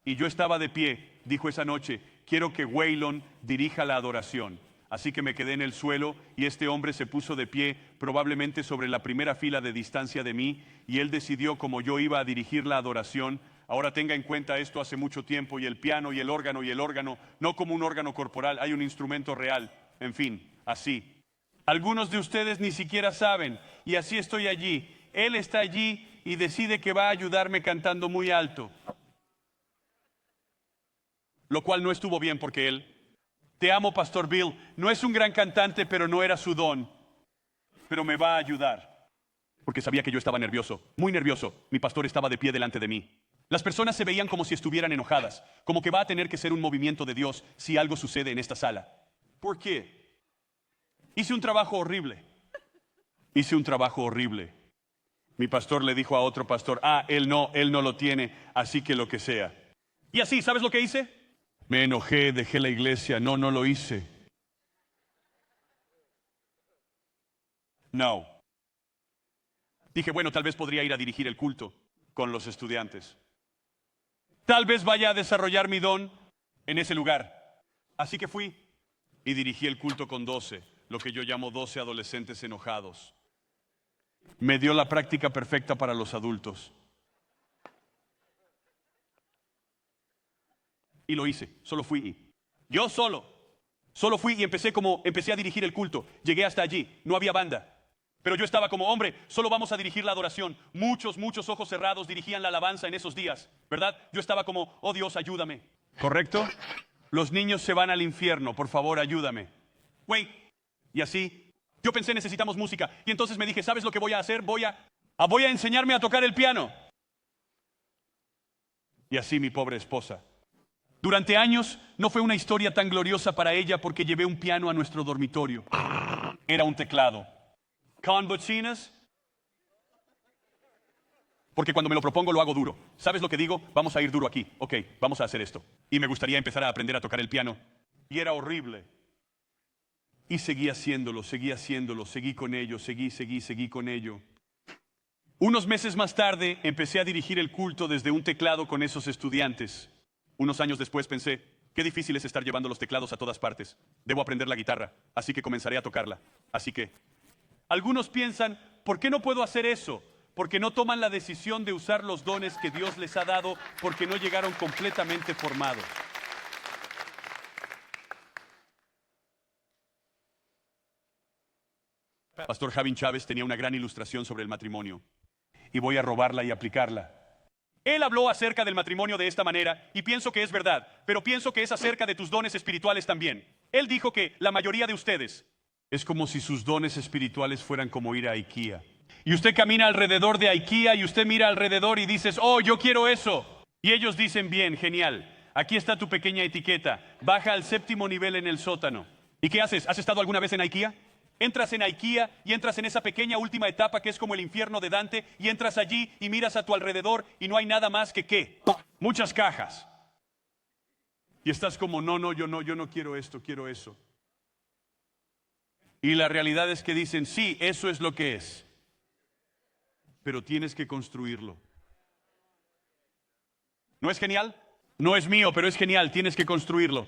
Speaker 1: Y yo estaba de pie, dijo esa noche, quiero que Waylon dirija la adoración. Así que me quedé en el suelo y este hombre se puso de pie, probablemente sobre la primera fila de distancia de mí, y él decidió cómo yo iba a dirigir la adoración. Ahora tenga en cuenta esto hace mucho tiempo, y el piano y el órgano, no como un órgano corporal, hay un instrumento real, en fin, así. Algunos de ustedes ni siquiera saben, y así estoy allí. Él está allí y decide que va a ayudarme cantando muy alto. Lo cual no estuvo bien porque él, te amo, Pastor Bill, no es un gran cantante, pero no era su don. Pero me va a ayudar. Porque sabía que yo estaba nervioso, muy nervioso. Mi pastor estaba de pie delante de mí. Las personas se veían como si estuvieran enojadas, como que va a tener que ser un movimiento de Dios si algo sucede en esta sala. ¿Por qué? Hice un trabajo horrible. Mi pastor le dijo a otro pastor, él no lo tiene, así que lo que sea. Y así, ¿sabes lo que hice? Me enojé, dejé la iglesia, no lo hice. No. Dije, bueno, tal vez podría ir a dirigir el culto con los estudiantes. Tal vez vaya a desarrollar mi don en ese lugar. Así que fui y dirigí el culto con 12, lo que yo llamo 12 adolescentes enojados. Me dio la práctica perfecta para los adultos. Y lo hice, solo fui. Yo solo fui y empecé a dirigir el culto. Llegué hasta allí, no había banda. Pero yo estaba como, hombre, solo vamos a dirigir la adoración. Muchos ojos cerrados dirigían la alabanza en esos días, ¿verdad? Yo estaba como, oh Dios, ayúdame. ¿Correcto? Los niños se van al infierno, por favor, ayúdame. Wait. Y así, yo pensé, necesitamos música. Y entonces me dije, ¿sabes lo que voy a hacer? Voy a enseñarme a tocar el piano. Y así mi pobre esposa. Durante años no fue una historia tan gloriosa para ella porque llevé un piano a nuestro dormitorio. Era un teclado. ¿Con bocinas? Porque cuando me lo propongo lo hago duro. ¿Sabes lo que digo? Vamos a ir duro aquí. Ok, vamos a hacer esto. Y me gustaría empezar a aprender a tocar el piano. Y era horrible. Y seguí haciéndolo, seguí con ello, seguí con ello. Unos meses más tarde empecé a dirigir el culto desde un teclado con esos estudiantes. Unos años después pensé, qué difícil es estar llevando los teclados a todas partes. Debo aprender la guitarra, así que comenzaré a tocarla. Así que, algunos piensan, ¿por qué no puedo hacer eso? Porque no toman la decisión de usar los dones que Dios les ha dado porque no llegaron completamente formados. Pastor Javin Chávez tenía una gran ilustración sobre el matrimonio. Y voy a robarla y aplicarla. Él habló acerca del matrimonio de esta manera y pienso que es verdad, pero pienso que es acerca de tus dones espirituales también. Él dijo que la mayoría de ustedes es como si sus dones espirituales fueran como ir a IKEA. Y usted camina alrededor de IKEA y usted mira alrededor y dices, oh, yo quiero eso. Y ellos dicen, bien, genial, aquí está tu pequeña etiqueta, baja al 7º nivel en el sótano. ¿Y qué haces? ¿Has estado alguna vez en IKEA? Entras en IKEA y entras en esa pequeña última etapa que es como el infierno de Dante y entras allí y miras a tu alrededor y no hay nada más que ¿qué? Muchas cajas. Y estás como, yo no quiero esto, quiero eso. Y la realidad es que dicen, sí, eso es lo que es. Pero tienes que construirlo. ¿No es genial? No es mío, pero es genial, tienes que construirlo.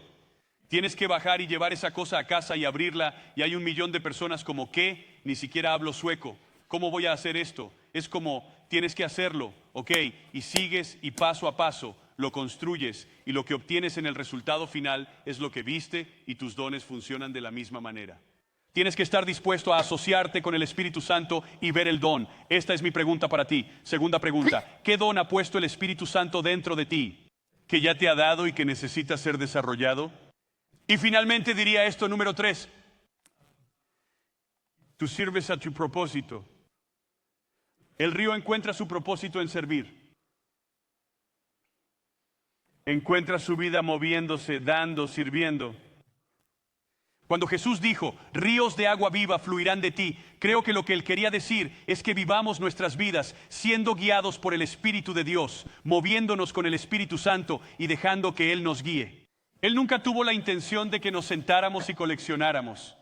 Speaker 1: Tienes que bajar y llevar esa cosa a casa y abrirla y hay 1 millón de personas como, ¿qué? Ni siquiera hablo sueco. ¿Cómo voy a hacer esto? Es como, tienes que hacerlo, ¿ok? Y sigues y paso a paso lo construyes y lo que obtienes en el resultado final es lo que viste y tus dones funcionan de la misma manera. Tienes que estar dispuesto a asociarte con el Espíritu Santo y ver el don. Esta es mi pregunta para ti. Segunda pregunta, ¿qué don ha puesto el Espíritu Santo dentro de ti que ya te ha dado y que necesita ser desarrollado? Y finalmente diría esto, número 3. Tú sirves a tu propósito. El río encuentra su propósito en servir. Encuentra su vida moviéndose, dando, sirviendo. Cuando Jesús dijo, ríos de agua viva fluirán de ti, creo que lo que él quería decir es que vivamos nuestras vidas siendo guiados por el Espíritu de Dios, moviéndonos con el Espíritu Santo y dejando que Él nos guíe. Él nunca tuvo la intención de que nos sentáramos y coleccionáramos.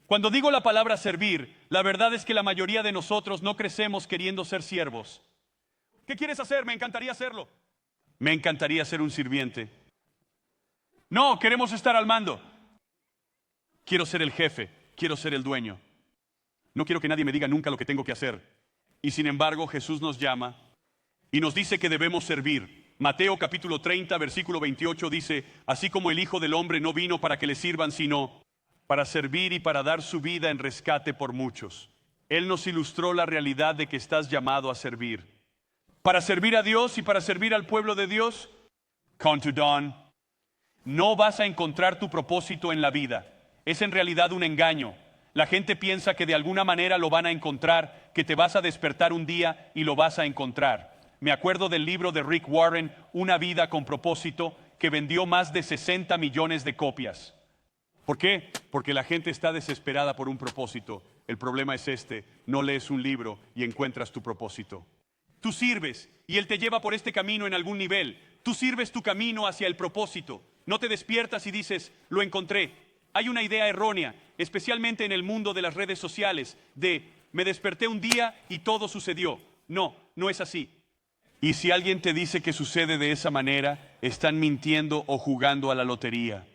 Speaker 1: Cuando digo la palabra servir, la verdad es que la mayoría de nosotros no crecemos queriendo ser siervos. ¿Qué quieres hacer? Me encantaría hacerlo. Me encantaría ser un sirviente. No, queremos estar al mando. Quiero ser el jefe, quiero ser el dueño. No quiero que nadie me diga nunca lo que tengo que hacer. Y sin embargo, Jesús nos llama y nos dice que debemos servir. Mateo capítulo 30, versículo 28 dice, así como el Hijo del Hombre no vino para que le sirvan, sino para servir y para dar su vida en rescate por muchos. Él nos ilustró la realidad de que estás llamado a servir. Para servir a Dios y para servir al pueblo de Dios, count to dawn. No vas a encontrar tu propósito en la vida. Es en realidad un engaño. La gente piensa que de alguna manera lo van a encontrar, que te vas a despertar un día y lo vas a encontrar. Me acuerdo del libro de Rick Warren, Una vida con propósito, que vendió más de 60 millones de copias. ¿Por qué? Porque la gente está desesperada por un propósito. El problema es este, no lees un libro y encuentras tu propósito. Tú sirves y Él te lleva por este camino en algún nivel. Tú sirves tu camino hacia el propósito. No te despiertas y dices, lo encontré. Hay una idea errónea, especialmente en el mundo de las redes sociales, de me desperté un día y todo sucedió. No, no es así. Y si alguien te dice que sucede de esa manera, están mintiendo o jugando a la lotería.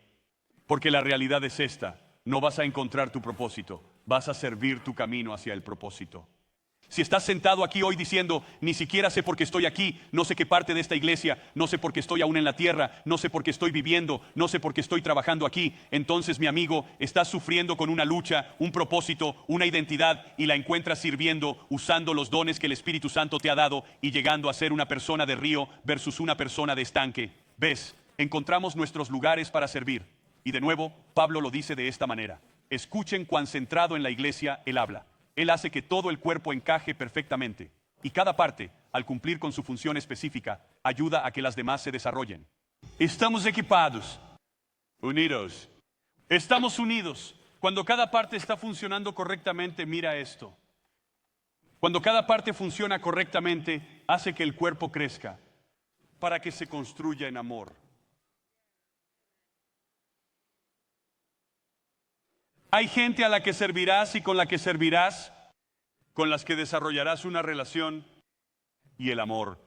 Speaker 1: Porque la realidad es esta, no vas a encontrar tu propósito, vas a servir tu camino hacia el propósito. Si estás sentado aquí hoy diciendo, ni siquiera sé por qué estoy aquí, no sé qué parte de esta iglesia, no sé por qué estoy aún en la tierra, no sé por qué estoy viviendo, no sé por qué estoy trabajando aquí, entonces mi amigo, estás sufriendo con una lucha, un propósito, una identidad y la encuentras sirviendo, usando los dones que el Espíritu Santo te ha dado y llegando a ser una persona de río versus una persona de estanque. ¿Ves? Encontramos nuestros lugares para servir. Y de nuevo, Pablo lo dice de esta manera. Escuchen cuán centrado en la iglesia él habla. Él hace que todo el cuerpo encaje perfectamente. Y cada parte, al cumplir con su función específica, ayuda a que las demás se desarrollen. Estamos equipados, unidos. Estamos unidos. Cuando cada parte está funcionando correctamente, mira esto. Cuando cada parte funciona correctamente, hace que el cuerpo crezca para que se construya en amor. Hay gente a la que servirás y con la que servirás, con las que desarrollarás una relación y el amor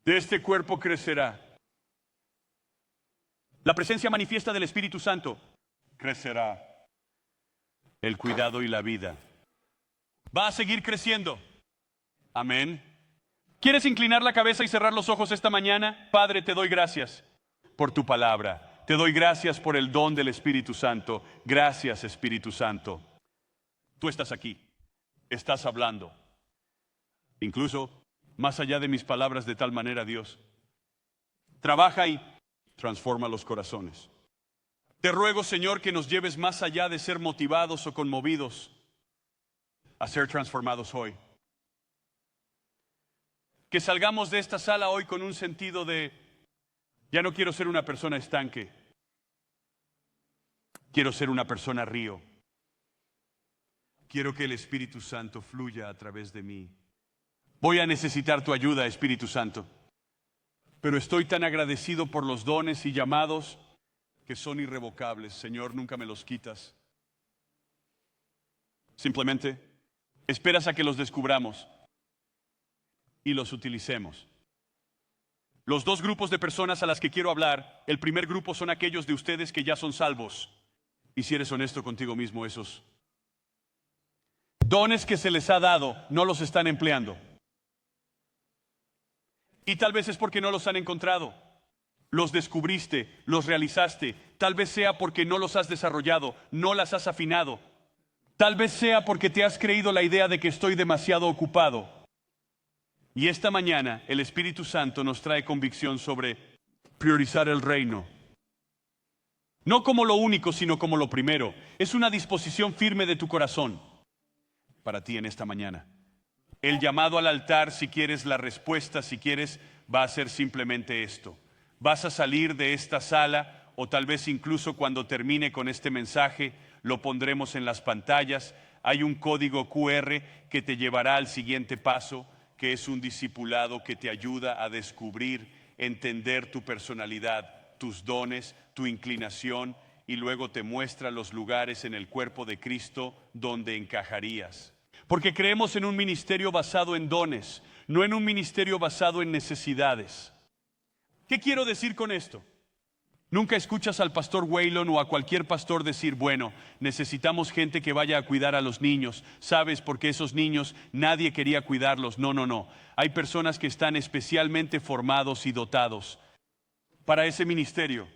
Speaker 1: de este cuerpo crecerá. La presencia manifiesta del Espíritu Santo crecerá. El cuidado y la vida va a seguir creciendo. Amén. ¿Quieres inclinar la cabeza y cerrar los ojos esta mañana? Padre, te doy gracias por tu palabra. Te doy gracias por el don del Espíritu Santo. Gracias, Espíritu Santo. Tú estás aquí, estás hablando. Incluso más allá de mis palabras de tal manera, Dios. Trabaja y transforma los corazones. Te ruego, Señor, que nos lleves más allá de ser motivados o conmovidos a ser transformados hoy. Que salgamos de esta sala hoy con un sentido de ya no quiero ser una persona estanque. Quiero ser una persona río. Quiero que el Espíritu Santo fluya a través de mí. Voy a necesitar tu ayuda, Espíritu Santo. Pero estoy tan agradecido por los dones y llamados que son irrevocables. Señor, nunca me los quitas. Simplemente esperas a que los descubramos y los utilicemos. Los dos grupos de personas a las que quiero hablar, el primer grupo son aquellos de ustedes que ya son salvos. Y si eres honesto contigo mismo, esos dones que se les ha dado no los están empleando. Y tal vez es porque no los han encontrado. los descubriste, los realizaste. Tal vez sea porque no los has desarrollado, no las has afinado. Tal vez sea porque te has creído la idea de que estoy demasiado ocupado. Y esta mañana el Espíritu Santo nos trae convicción sobre priorizar el reino. No como lo único, sino como lo primero. Es una disposición firme de tu corazón para ti en esta mañana. El llamado al altar, si quieres la respuesta, si quieres, va a ser simplemente esto. Vas a salir de esta sala, o tal vez incluso cuando termine con este mensaje, lo pondremos en las pantallas. Hay un código QR que te llevará al siguiente paso, que es un discipulado que te ayuda a descubrir, entender tu personalidad, tus dones, tu inclinación, y luego te muestra los lugares en el cuerpo de Cristo donde encajarías. Porque creemos en un ministerio basado en dones, no en un ministerio basado en necesidades. ¿Qué quiero decir con esto? Nunca escuchas al pastor Waylon o a cualquier pastor decir, bueno, necesitamos gente que vaya a cuidar a los niños. ¿Sabes? Porque esos niños nadie quería cuidarlos. No. Hay personas que están especialmente formados y dotados para ese ministerio,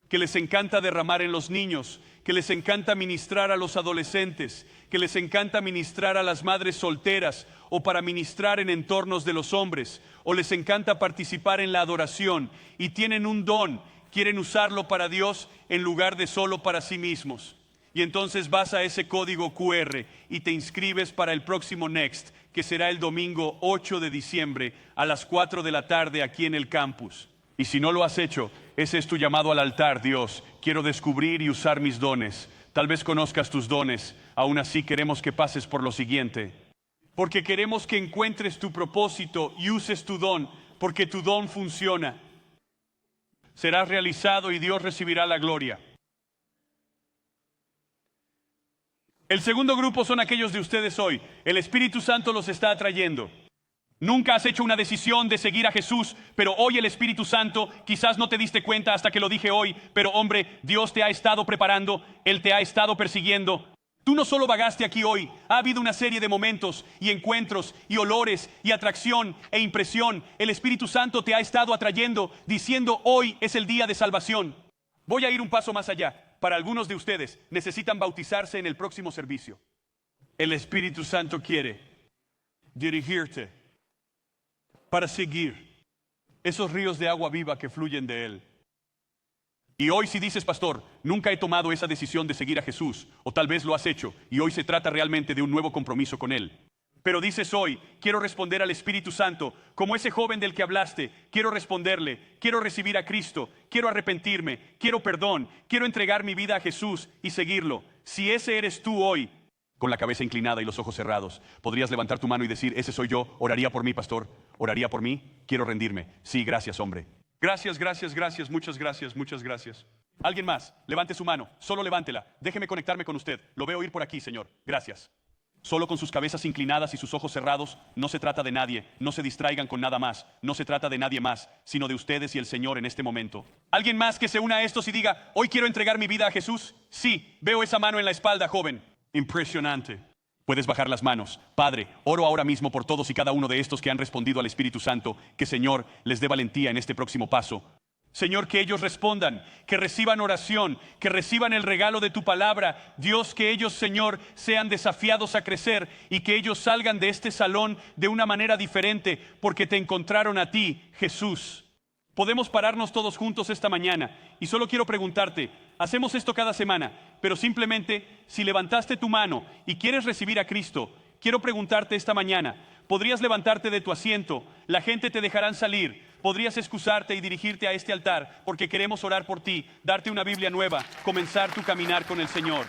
Speaker 1: que les encanta derramar en los niños, que les encanta ministrar a los adolescentes, que les encanta ministrar a las madres solteras o para ministrar en entornos de los hombres, o les encanta participar en la adoración y tienen un don, quieren usarlo para Dios en lugar de solo para sí mismos. Y entonces vas a ese código QR y te inscribes para el próximo Next, que será el domingo 8 de diciembre a las 4 de la tarde aquí en el campus. Y si no lo has hecho, ese es tu llamado al altar. Dios, quiero descubrir y usar mis dones. Tal vez conozcas tus dones, aún así queremos que pases por lo siguiente. Porque queremos que encuentres tu propósito y uses tu don, porque tu don funciona. Serás realizado y Dios recibirá la gloria. El segundo grupo son aquellos de ustedes hoy. El Espíritu Santo los está atrayendo. Nunca has hecho una decisión de seguir a Jesús, pero hoy el Espíritu Santo, quizás no te diste cuenta hasta que lo dije hoy, pero hombre, Dios te ha estado preparando, Él te ha estado persiguiendo. Tú no solo vagaste aquí hoy, ha habido una serie de momentos y encuentros y olores y atracción e impresión. El Espíritu Santo te ha estado atrayendo, diciendo hoy es el día de salvación. Voy a ir un paso más allá. Para algunos de ustedes necesitan bautizarse en el próximo servicio. El Espíritu Santo quiere dirigirte para seguir esos ríos de agua viva que fluyen de Él. Y hoy si dices, pastor, nunca he tomado esa decisión de seguir a Jesús, o tal vez lo has hecho, y hoy se trata realmente de un nuevo compromiso con Él. Pero dices hoy, quiero responder al Espíritu Santo, como ese joven del que hablaste, quiero responderle, quiero recibir a Cristo, quiero arrepentirme, quiero perdón, quiero entregar mi vida a Jesús y seguirlo. Si ese eres tú hoy, con la cabeza inclinada y los ojos cerrados, podrías levantar tu mano y decir, ese soy yo, oraría por mí, pastor, oraría por mí, quiero rendirme. Sí, gracias, hombre. Gracias, muchas gracias. Alguien más, levante su mano, solo levántela, déjeme conectarme con usted, lo veo ir por aquí, Señor, gracias. Solo con sus cabezas inclinadas y sus ojos cerrados, no se trata de nadie, no se distraigan con nada más, no se trata de nadie más, sino de ustedes y el Señor en este momento. ¿Alguien más que se una a estos y diga, hoy quiero entregar mi vida a Jesús? Sí, veo esa mano en la espalda, joven. Impresionante. Puedes bajar las manos. Padre, oro ahora mismo por todos y cada uno de estos que han respondido al Espíritu Santo, que Señor les dé valentía en este próximo paso. Señor, que ellos respondan, que reciban oración, que reciban el regalo de tu palabra. Dios, que ellos, Señor, sean desafiados a crecer y que ellos salgan de este salón de una manera diferente porque te encontraron a ti, Jesús. Podemos pararnos todos juntos esta mañana y solo quiero preguntarte, hacemos esto cada semana, pero simplemente si levantaste tu mano y quieres recibir a Cristo, quiero preguntarte esta mañana, ¿podrías levantarte de tu asiento? La gente te dejarán salir, podrías excusarte y dirigirte a este altar porque queremos orar por ti, darte una Biblia nueva, comenzar tu caminar con el Señor.